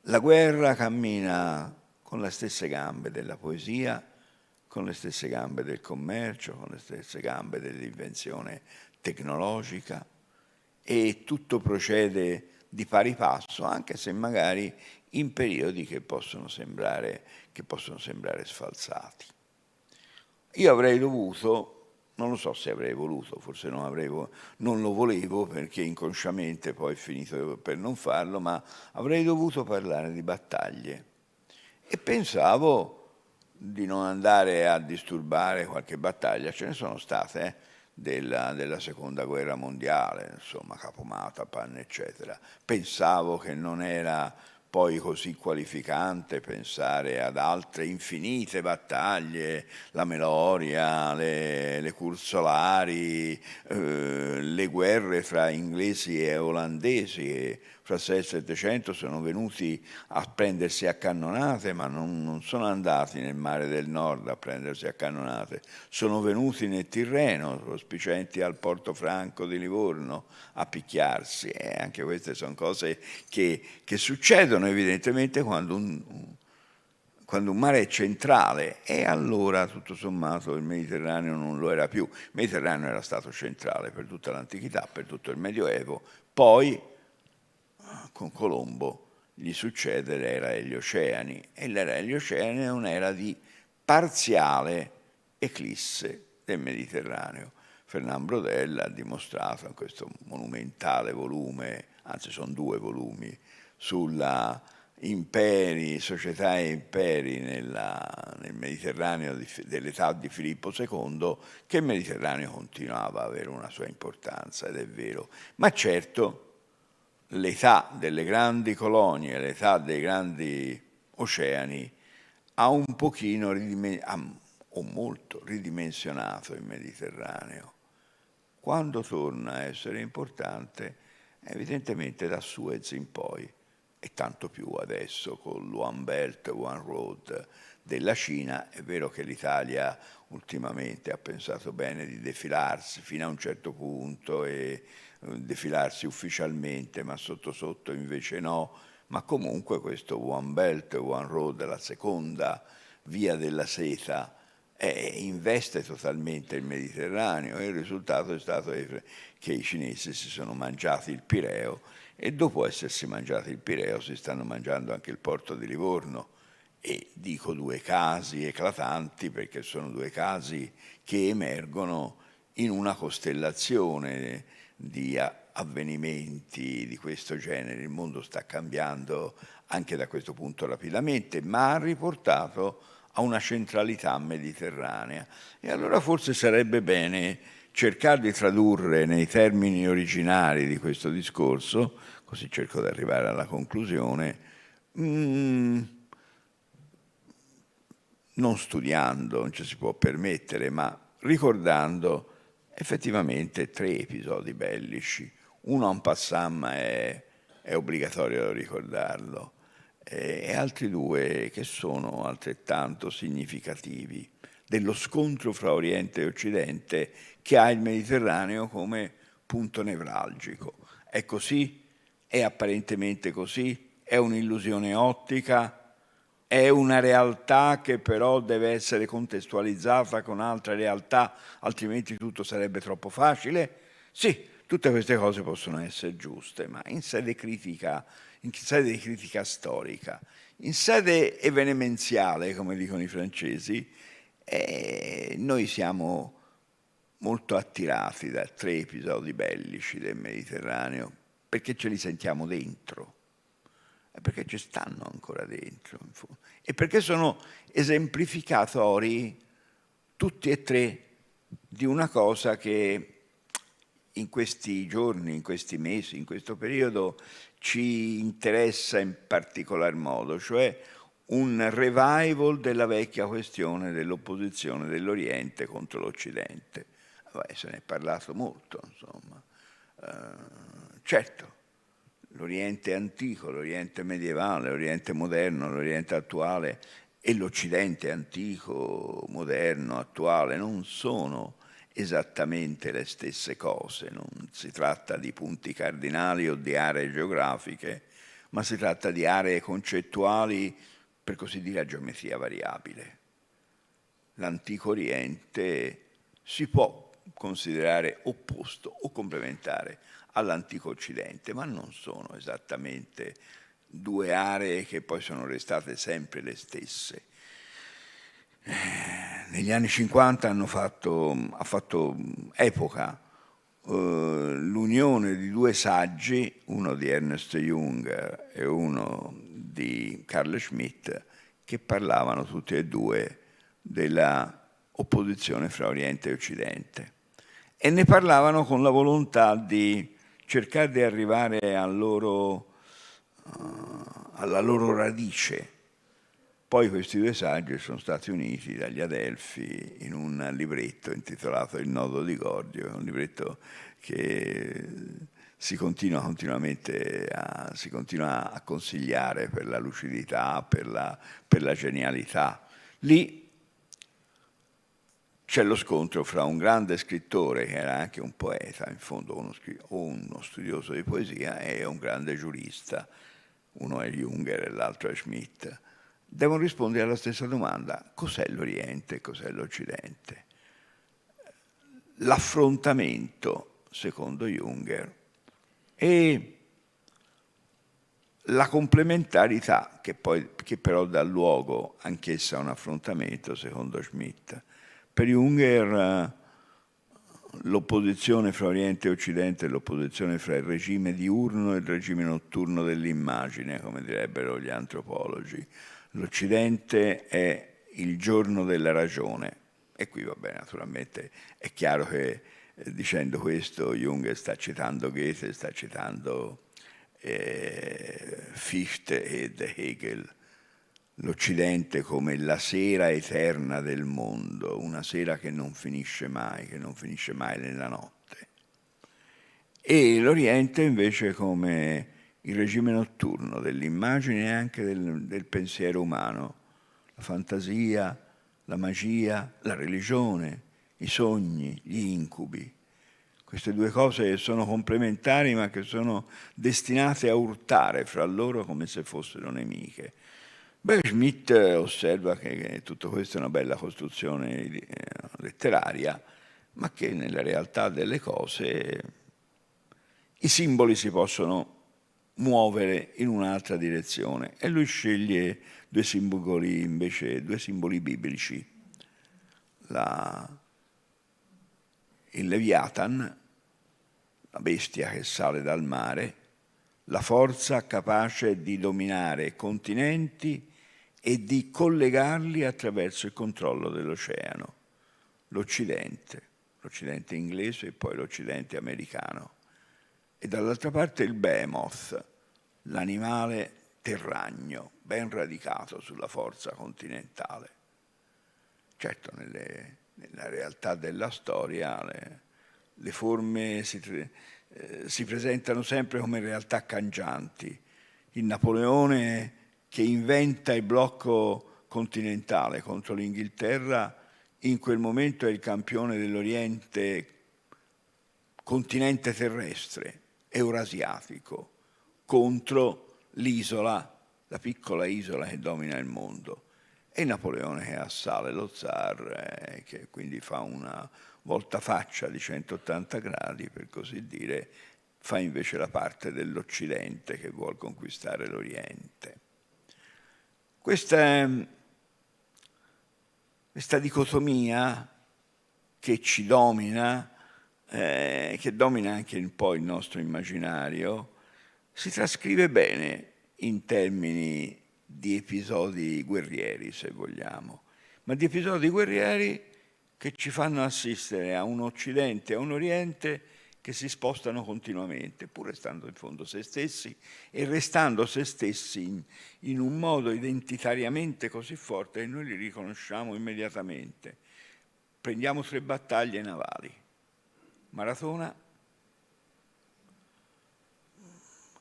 la guerra cammina con le stesse gambe della poesia, con le stesse gambe del commercio, con le stesse gambe dell'invenzione tecnologica, e tutto procede di pari passo, anche se magari in periodi che possono sembrare sfalsati. Io avrei dovuto, non lo so se avrei voluto, forse non lo volevo perché inconsciamente poi è finito per non farlo, ma avrei dovuto parlare di battaglie e pensavo di non andare a disturbare qualche battaglia. Ce ne sono state della seconda guerra mondiale, insomma Capomatapam eccetera. Pensavo che non era poi così qualificante pensare ad altre infinite battaglie, la Meloria, le Cursolari, le guerre fra inglesi e olandesi che fra 6 e 700 sono venuti a prendersi a cannonate, ma non sono andati nel mare del nord a prendersi a cannonate, sono venuti nel Tirreno, cospicenti al Porto Franco di Livorno, a picchiarsi. E anche queste sono cose che succedono evidentemente quando un mare è centrale, e allora tutto sommato il Mediterraneo non lo era più. Il Mediterraneo era stato centrale per tutta l'antichità, per tutto il Medioevo, poi con Colombo gli succede l'era degli oceani, e l'era degli oceani è un'era di parziale eclisse del Mediterraneo. Fernand Braudel ha dimostrato in questo monumentale volume, anzi sono 2 volumi, sulla società e imperi nel Mediterraneo dell'età di Filippo II, che il Mediterraneo continuava ad avere una sua importanza, ed è vero. Ma certo l'età delle grandi colonie, l'età dei grandi oceani ha un pochino o molto ridimensionato il Mediterraneo. Quando torna a essere importante, evidentemente da Suez in poi, e tanto più adesso con l'One Belt, One Road della Cina. È vero che l'Italia ultimamente ha pensato bene di defilarsi fino a un certo punto e defilarsi ufficialmente, ma sotto sotto invece no, ma comunque questo One Belt, One Road, la seconda via della seta, investe totalmente il Mediterraneo, e il risultato è stato che i cinesi si sono mangiati il Pireo, e dopo essersi mangiati il Pireo si stanno mangiando anche il porto di Livorno. E dico due casi eclatanti perché sono due casi che emergono in una costellazione di avvenimenti di questo genere. Il mondo sta cambiando anche da questo punto rapidamente, ma ha riportato a una centralità mediterranea. E allora forse sarebbe bene cercare di tradurre nei termini originari di questo discorso, così cerco di arrivare alla conclusione, non studiando, non ci si può permettere, ma ricordando effettivamente 3 episodi bellici. Uno en passant, ma è obbligatorio ricordarlo, e altri 2 che sono altrettanto significativi dello scontro fra Oriente e Occidente che ha il Mediterraneo come punto nevralgico. È così? È apparentemente così? È un'illusione ottica? È una realtà che però deve essere contestualizzata con altre realtà, altrimenti tutto sarebbe troppo facile? Sì, tutte queste cose possono essere giuste, ma in sede critica, in sede di critica storica, in sede evenemenziale, come dicono i francesi, noi siamo molto attirati da 3 episodi bellici del Mediterraneo, perché ce li sentiamo dentro. È perché ci stanno ancora dentro, e perché sono esemplificatori tutti e 3 di una cosa che in questi giorni, in questi mesi, in questo periodo ci interessa in particolar modo, cioè un revival della vecchia questione dell'opposizione dell'Oriente contro l'Occidente. Se ne è parlato molto, insomma. Certo, l'Oriente antico, l'Oriente medievale, l'Oriente moderno, l'Oriente attuale e l'Occidente antico, moderno, attuale non sono esattamente le stesse cose. Non si tratta di punti cardinali o di aree geografiche, ma si tratta di aree concettuali, per così dire, a geometria variabile. L'antico Oriente si può considerare opposto o complementare all'antico Occidente, ma non sono esattamente 2 aree che poi sono restate sempre le stesse. Negli anni 50 ha fatto epoca l'unione di 2 saggi, uno di Ernst Jung e uno di Carl Schmitt, che parlavano tutti e 2 della opposizione fra Oriente e Occidente, e ne parlavano con la volontà di cercare di arrivare alla loro radice. Poi questi 2 saggi sono stati uniti dagli Adelphi in un libretto intitolato Il nodo di Gordio, un libretto che si continua a consigliare per la lucidità, per la genialità. Lì c'è lo scontro fra un grande scrittore, che era anche un poeta, in fondo uno studioso di poesia, e un grande giurista. Uno è Junger e l'altro è Schmitt. Devono rispondere alla stessa domanda: cos'è l'Oriente e cos'è l'Occidente? L'affrontamento, secondo Junger, e la complementarità, che però dà luogo anch'essa a un affrontamento, secondo Schmitt. Per Junger l'opposizione fra Oriente e Occidente è l'opposizione fra il regime diurno e il regime notturno dell'immagine, come direbbero gli antropologi. L'Occidente è il giorno della ragione. E qui, vabbè, naturalmente è chiaro che dicendo questo Jung sta citando Goethe, sta citando Fichte ed Hegel. l'Occidente come la sera eterna del mondo, una sera che non finisce mai nella notte, e l'Oriente invece come il regime notturno dell'immagine e anche del pensiero umano, la fantasia, la magia, la religione, i sogni, gli incubi. Queste due cose sono complementari ma che sono destinate a urtare fra loro come se fossero nemiche. Beh, Schmitt osserva che tutto questo è una bella costruzione letteraria, ma che nella realtà delle cose i simboli si possono muovere in un'altra direzione, e lui sceglie due simboli biblici. Il Leviathan, la bestia che sale dal mare, la forza capace di dominare continenti e di collegarli attraverso il controllo dell'oceano. L'Occidente inglese e poi l'Occidente americano. E dall'altra parte il Behemoth, l'animale terragno, ben radicato sulla forza continentale. Certo, nella realtà della storia le forme si presentano sempre come realtà cangianti. Il Napoleone che inventa il blocco continentale contro l'Inghilterra, in quel momento è il campione dell'Oriente, continente terrestre, eurasiatico, contro l'isola, la piccola isola che domina il mondo. E Napoleone che assale lo zar, che quindi fa una voltafaccia di 180 gradi, per così dire, fa invece la parte dell'Occidente che vuol conquistare l'Oriente. Questa dicotomia che ci domina, che domina anche un po' il nostro immaginario, si trascrive bene in termini di episodi guerrieri, se vogliamo, ma di episodi guerrieri che ci fanno assistere a un Occidente e a un Oriente che si spostano continuamente, pur restando in fondo se stessi e restando se stessi in un modo identitariamente così forte che noi li riconosciamo immediatamente. Prendiamo 3 battaglie navali: Maratona,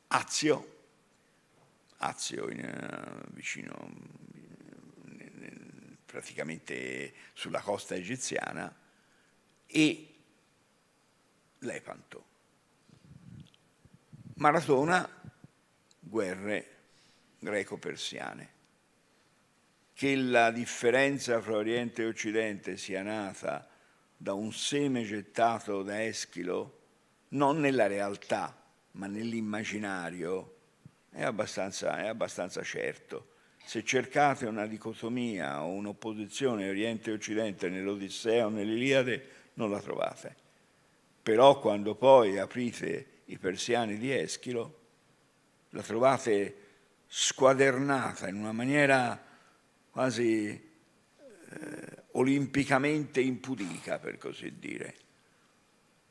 Azio vicino, praticamente sulla costa egiziana, e Lepanto. Maratona, guerre greco-persiane. Che la differenza fra Oriente e Occidente sia nata da un seme gettato da Eschilo, non nella realtà, ma nell'immaginario, è abbastanza certo. Se cercate una dicotomia o un'opposizione Oriente e Occidente nell'Odissea o nell'Iliade, non la trovate. Però quando poi aprite i Persiani di Eschilo, la trovate squadernata in una maniera quasi olimpicamente impudica, per così dire.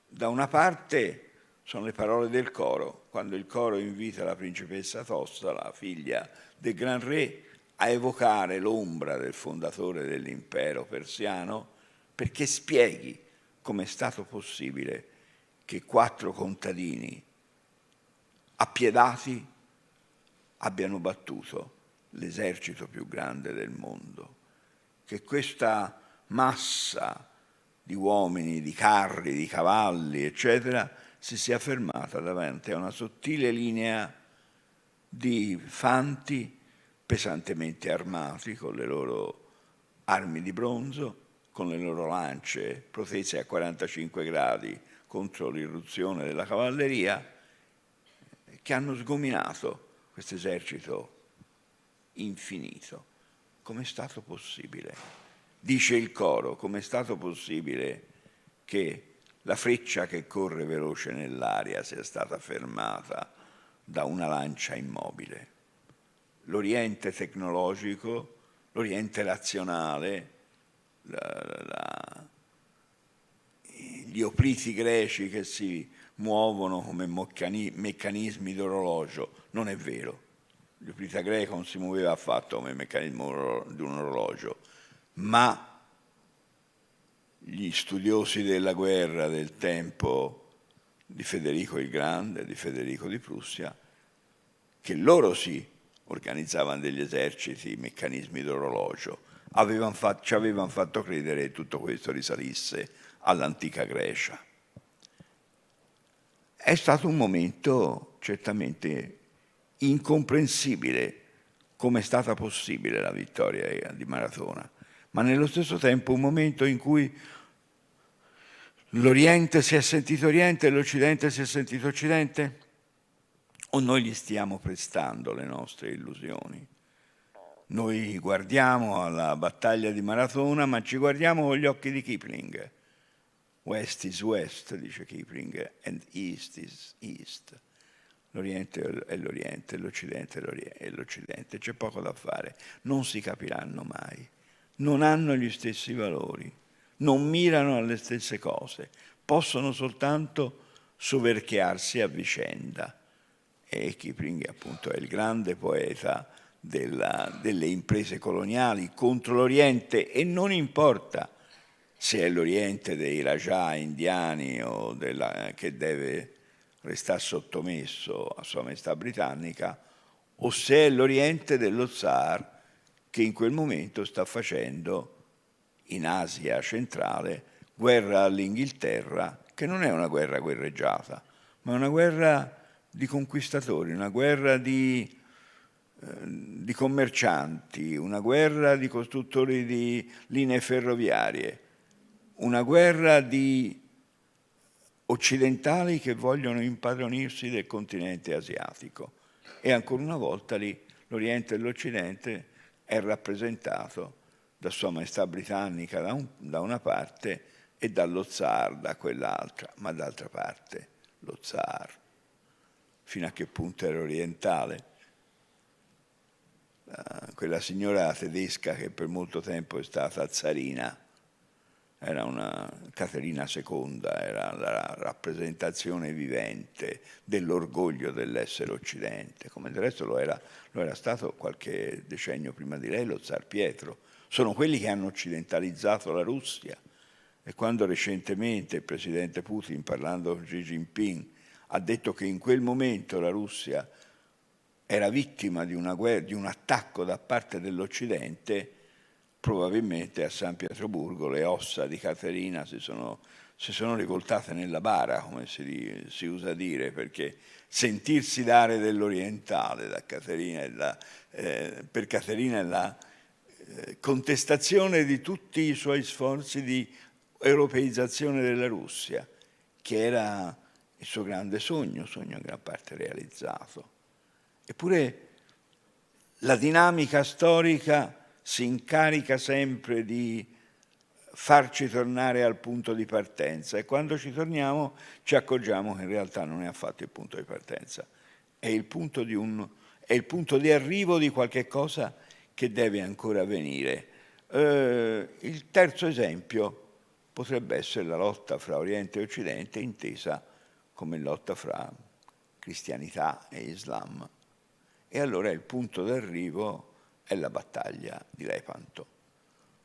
Da una parte sono le parole del coro, quando il coro invita la principessa Tosta, la figlia del gran re, a evocare l'ombra del fondatore dell'impero persiano, perché spieghi come è stato possibile che 4 contadini appiedati abbiano battuto l'esercito più grande del mondo, che questa massa di uomini, di carri, di cavalli, eccetera, si sia fermata davanti a una sottile linea di fanti pesantemente armati con le loro armi di bronzo, con le loro lance protese a 45 gradi contro l'irruzione della cavalleria, che hanno sgominato questo esercito infinito. Com'è stato possibile? Dice il coro, com'è stato possibile che la freccia che corre veloce nell'aria sia stata fermata da una lancia immobile? L'Oriente tecnologico, l'Oriente razionale, gli opliti greci che si muovono come meccanismi d'orologio, non è vero. l'Euplita greca non si muoveva affatto come il meccanismo di un orologio, ma gli studiosi della guerra del tempo di Federico il Grande, di Federico di Prussia, che loro sì organizzavano degli eserciti, meccanismi d'orologio, ci avevano fatto credere che tutto questo risalisse all'antica Grecia. È stato un momento certamente incomprensibile come è stata possibile la vittoria di Maratona, ma nello stesso tempo un momento in cui l'Oriente si è sentito Oriente e l'Occidente si è sentito Occidente? O noi gli stiamo prestando le nostre illusioni? Noi guardiamo alla battaglia di Maratona, ma ci guardiamo con gli occhi di Kipling. West is West, dice Kipling, and East is East. L'Oriente è l'Oriente, l'Occidente è l'Occidente. C'è poco da fare. Non si capiranno mai. Non hanno gli stessi valori. Non mirano alle stesse cose. Possono soltanto soverchiarsi a vicenda. E Kipling appunto è il grande poeta delle imprese coloniali contro l'Oriente, e non importa se è l'Oriente dei Rajah indiani o che deve restare sottomesso a Sua Maestà britannica, o se è l'Oriente dello zar che in quel momento sta facendo in Asia centrale guerra all'Inghilterra, che non è una guerra guerreggiata, ma è una guerra di conquistatori, una guerra di commercianti, una guerra di costruttori di linee ferroviarie, una guerra di occidentali che vogliono impadronirsi del continente asiatico. E ancora una volta lì l'Oriente e l'Occidente è rappresentato da Sua Maestà britannica da una parte e dallo zar da quell'altra, ma d'altra parte lo zar fino a che punto era orientale? Quella signora tedesca che per molto tempo è stata zarina, era una Caterina II, era la rappresentazione vivente dell'orgoglio dell'essere Occidente, come del resto lo era stato qualche decennio prima di lei lo zar Pietro. Sono quelli che hanno occidentalizzato la Russia, e quando recentemente il presidente Putin, parlando con Xi Jinping, ha detto che in quel momento la Russia era vittima di una guerra, di un attacco da parte dell'Occidente, probabilmente a San Pietroburgo le ossa di Caterina si sono rivoltate nella bara, come si usa dire, perché sentirsi dare dell'orientale da Caterina per Caterina è la contestazione di tutti i suoi sforzi di europeizzazione della Russia, che era il suo grande sogno in gran parte realizzato. Eppure la dinamica storica si incarica sempre di farci tornare al punto di partenza, e quando ci torniamo ci accorgiamo che in realtà non è affatto il punto di partenza, è il punto di arrivo di qualche cosa che deve ancora avvenire. Il terzo esempio potrebbe essere la lotta fra Oriente e Occidente, intesa come lotta fra cristianità e Islam. E allora il punto d'arrivo è la battaglia di Lepanto.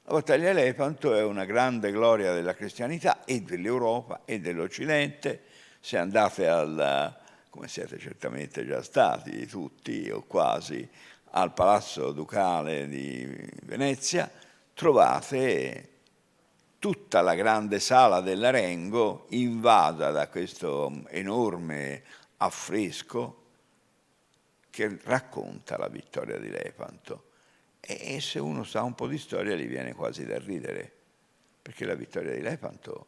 La battaglia di Lepanto è una grande gloria della cristianità e dell'Europa e dell'Occidente. Se andate come siete certamente già stati tutti o quasi, al Palazzo Ducale di Venezia, trovate tutta la grande sala dell'Arengo invasa da questo enorme affresco che racconta la vittoria di Lepanto. E se uno sa un po' di storia gli viene quasi da ridere, perché la vittoria di Lepanto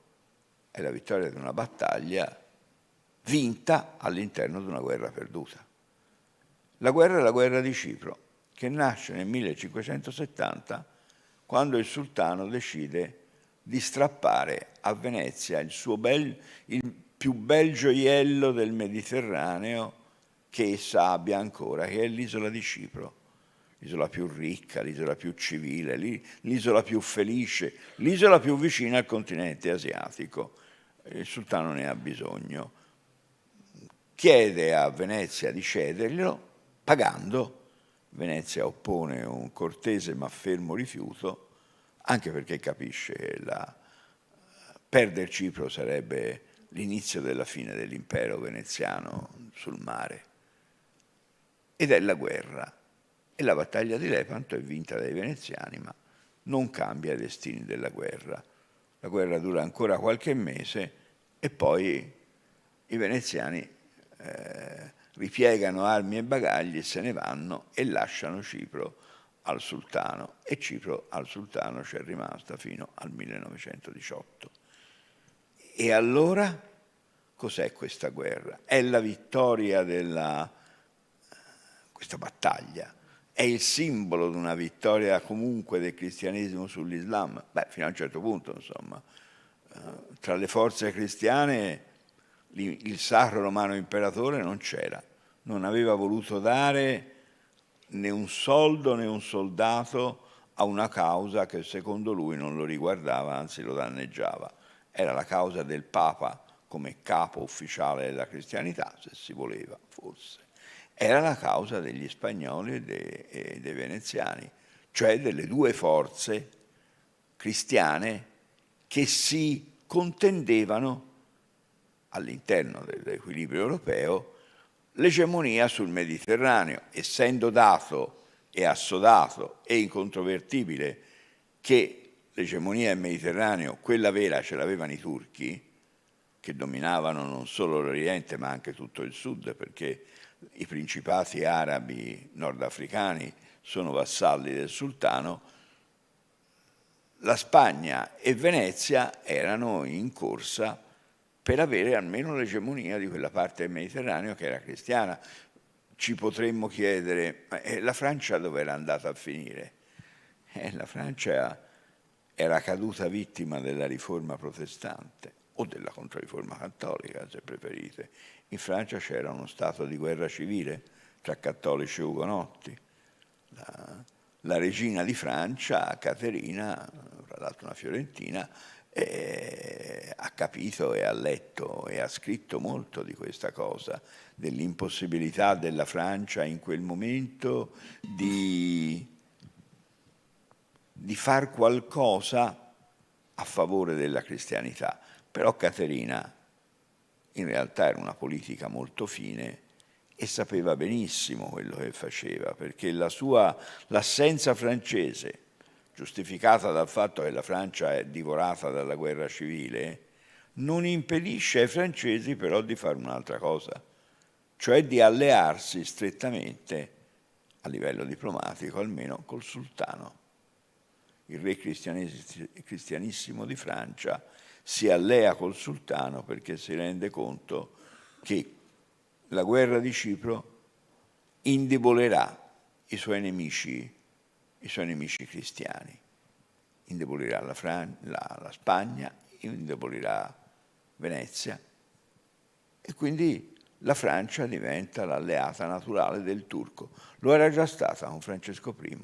è la vittoria di una battaglia vinta all'interno di una guerra perduta. La guerra è la guerra di Cipro, che nasce nel 1570, quando il sultano decide di strappare a Venezia il più bel gioiello del Mediterraneo che essa abbia ancora, che è l'isola di Cipro, l'isola più ricca, l'isola più civile, l'isola più felice, l'isola più vicina al continente asiatico. Il sultano ne ha bisogno. Chiede a Venezia di cederglielo, pagando Venezia oppone un cortese ma fermo rifiuto, anche perché capisce che perdere Cipro sarebbe l'inizio della fine dell'impero veneziano sul mare. Ed è la guerra. E la battaglia di Lepanto è vinta dai veneziani, ma non cambia i destini della guerra. La guerra dura ancora qualche mese e poi i veneziani ripiegano armi e bagagli e se ne vanno e lasciano Cipro al sultano, e Cipro al sultano c'è rimasta fino al 1918. E allora cos'è questa guerra? È la vittoria questa battaglia, è il simbolo di una vittoria comunque del cristianesimo sull'Islam? Beh, fino a un certo punto, insomma. Tra le forze cristiane il sacro romano imperatore non c'era, non aveva voluto dare né un soldo né un soldato a una causa che secondo lui non lo riguardava, anzi lo danneggiava. Era la causa del Papa come capo ufficiale della cristianità, se si voleva, forse. Era la causa degli spagnoli e dei veneziani, cioè delle due forze cristiane che si contendevano all'interno dell'equilibrio europeo l'egemonia sul Mediterraneo, essendo dato e assodato e incontrovertibile che l'egemonia del Mediterraneo, quella vera, ce l'avevano i turchi, che dominavano non solo l'Oriente ma anche tutto il sud, perché i principati arabi nordafricani sono vassalli del sultano. La Spagna e Venezia erano in corsa per avere almeno l'egemonia di quella parte del Mediterraneo che era cristiana. Ci potremmo chiedere, la Francia dove era andata a finire? La Francia era caduta vittima della riforma protestante o della controriforma cattolica, se preferite. In Francia c'era uno stato di guerra civile tra cattolici e ugonotti. La regina di Francia, Caterina, tra l'altro una fiorentina, ha capito e ha letto e ha scritto molto di questa cosa, dell'impossibilità della Francia in quel momento di far qualcosa a favore della cristianità. Però Caterina in realtà era una politica molto fine e sapeva benissimo quello che faceva, perché l'assenza francese, giustificata dal fatto che la Francia è divorata dalla guerra civile, non impedisce ai francesi però di fare un'altra cosa, cioè di allearsi strettamente, a livello diplomatico almeno, col sultano. Il re cristianissimo di Francia si allea col sultano perché si rende conto che la guerra di Cipro indebolerà i suoi nemici cristiani, indebolirà la Spagna, indebolirà Venezia e quindi la Francia diventa l'alleata naturale del turco. Lo era già stata con Francesco I,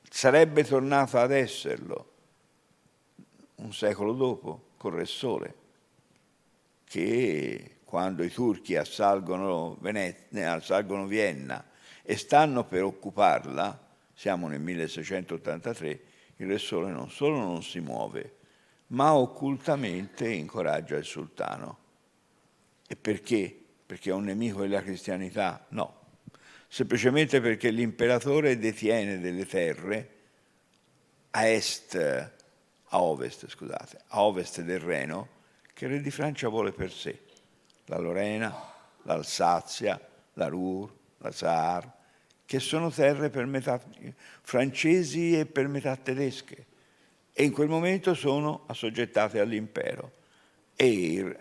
sarebbe tornata ad esserlo un secolo dopo con Re Sole, che quando i turchi assalgono Vienna e stanno per occuparla, siamo nel 1683, il Re Sole non solo non si muove, ma occultamente incoraggia il sultano. E perché? Perché è un nemico della cristianità? No, semplicemente perché l'imperatore detiene delle terre a ovest del Reno, che il re di Francia vuole per sé. La Lorena, l'Alsazia, la Ruhr, la Saar, che sono terre per metà francesi e per metà tedesche, e in quel momento sono assoggettate all'impero. E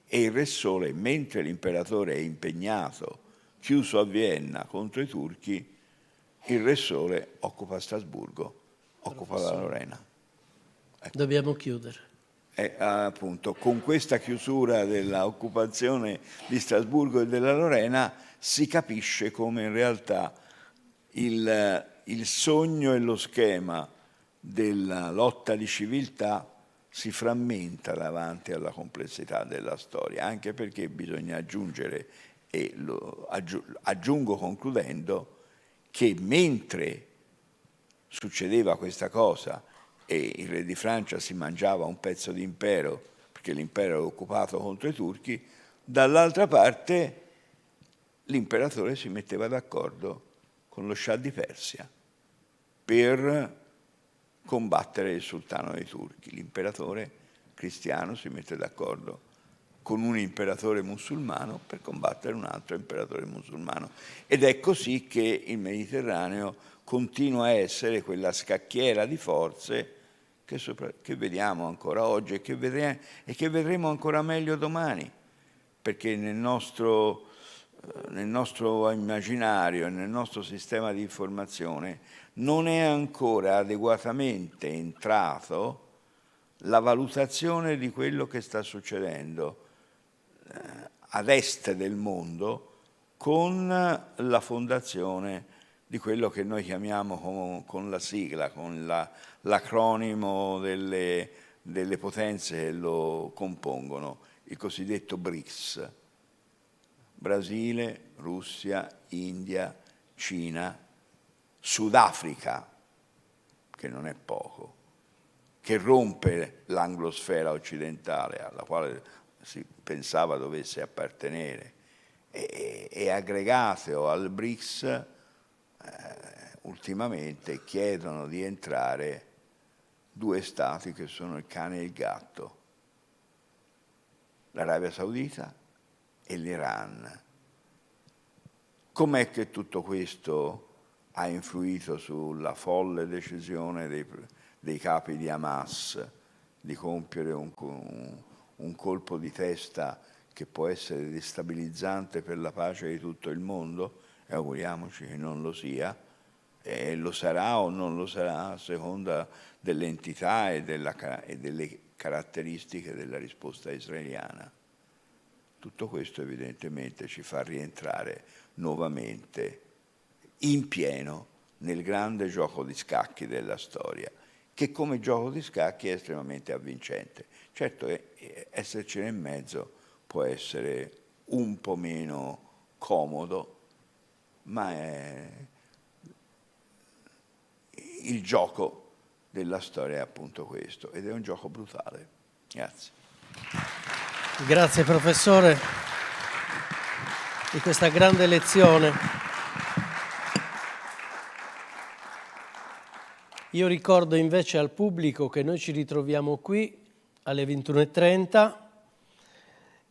il Re Sole, mentre l'imperatore è impegnato, chiuso a Vienna contro i turchi, il Re Sole occupa Strasburgo, occupa la Lorena. Ecco. Dobbiamo chiudere. Appunto, con questa chiusura dell'occupazione di Strasburgo e della Lorena si capisce come in realtà il sogno e lo schema della lotta di civiltà si frammenta davanti alla complessità della storia, anche perché bisogna aggiungere, e aggiungo concludendo, che mentre succedeva questa cosa e il re di Francia si mangiava un pezzo di impero, perché l'impero era occupato contro i turchi, dall'altra parte l'imperatore si metteva d'accordo con lo Shah di Persia per combattere il sultano dei turchi. L'imperatore cristiano si mette d'accordo con un imperatore musulmano per combattere un altro imperatore musulmano. Ed è così che il Mediterraneo continua a essere quella scacchiera di forze che vediamo ancora oggi e che vedremo ancora meglio domani, perché nel nostro immaginario e nel nostro sistema di informazione non è ancora adeguatamente entrato la valutazione di quello che sta succedendo ad est del mondo con la fondazione di quello che noi chiamiamo con la sigla, con l'acronimo delle potenze che lo compongono, il cosiddetto BRICS: Brasile, Russia, India, Cina, Sudafrica, che non è poco, che rompe l'anglosfera occidentale alla quale si pensava dovesse appartenere, e aggregato al BRICS ultimamente chiedono di entrare due stati che sono il cane e il gatto, l'Arabia Saudita e l'Iran. Com'è che tutto questo ha influito sulla folle decisione dei capi di Hamas di compiere un colpo di testa che può essere destabilizzante per la pace di tutto il mondo? E auguriamoci che non lo sia, e lo sarà o non lo sarà a seconda dell'entità e delle caratteristiche della risposta israeliana. Tutto questo evidentemente ci fa rientrare nuovamente in pieno nel grande gioco di scacchi della storia, che come gioco di scacchi è estremamente avvincente. Certo, esserci nel mezzo può essere un po' meno comodo, ma il gioco della storia è appunto questo, ed è un gioco brutale. Grazie. Grazie professore di questa grande lezione. Io ricordo invece al pubblico che noi ci ritroviamo qui alle 21:30.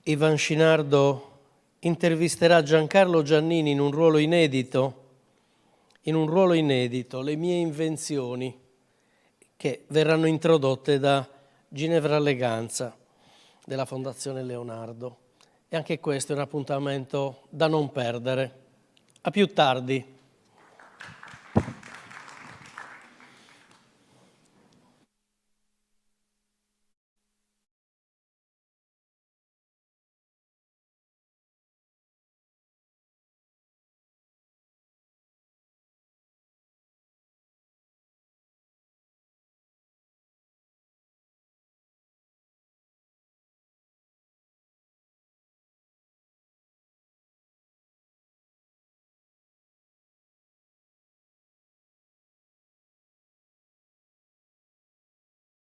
Ivan Scinardo intervisterà Giancarlo Giannini in un ruolo inedito, Le mie invenzioni, che verranno introdotte da Ginevra Leganza della Fondazione Leonardo. E anche questo è un appuntamento da non perdere. A più tardi.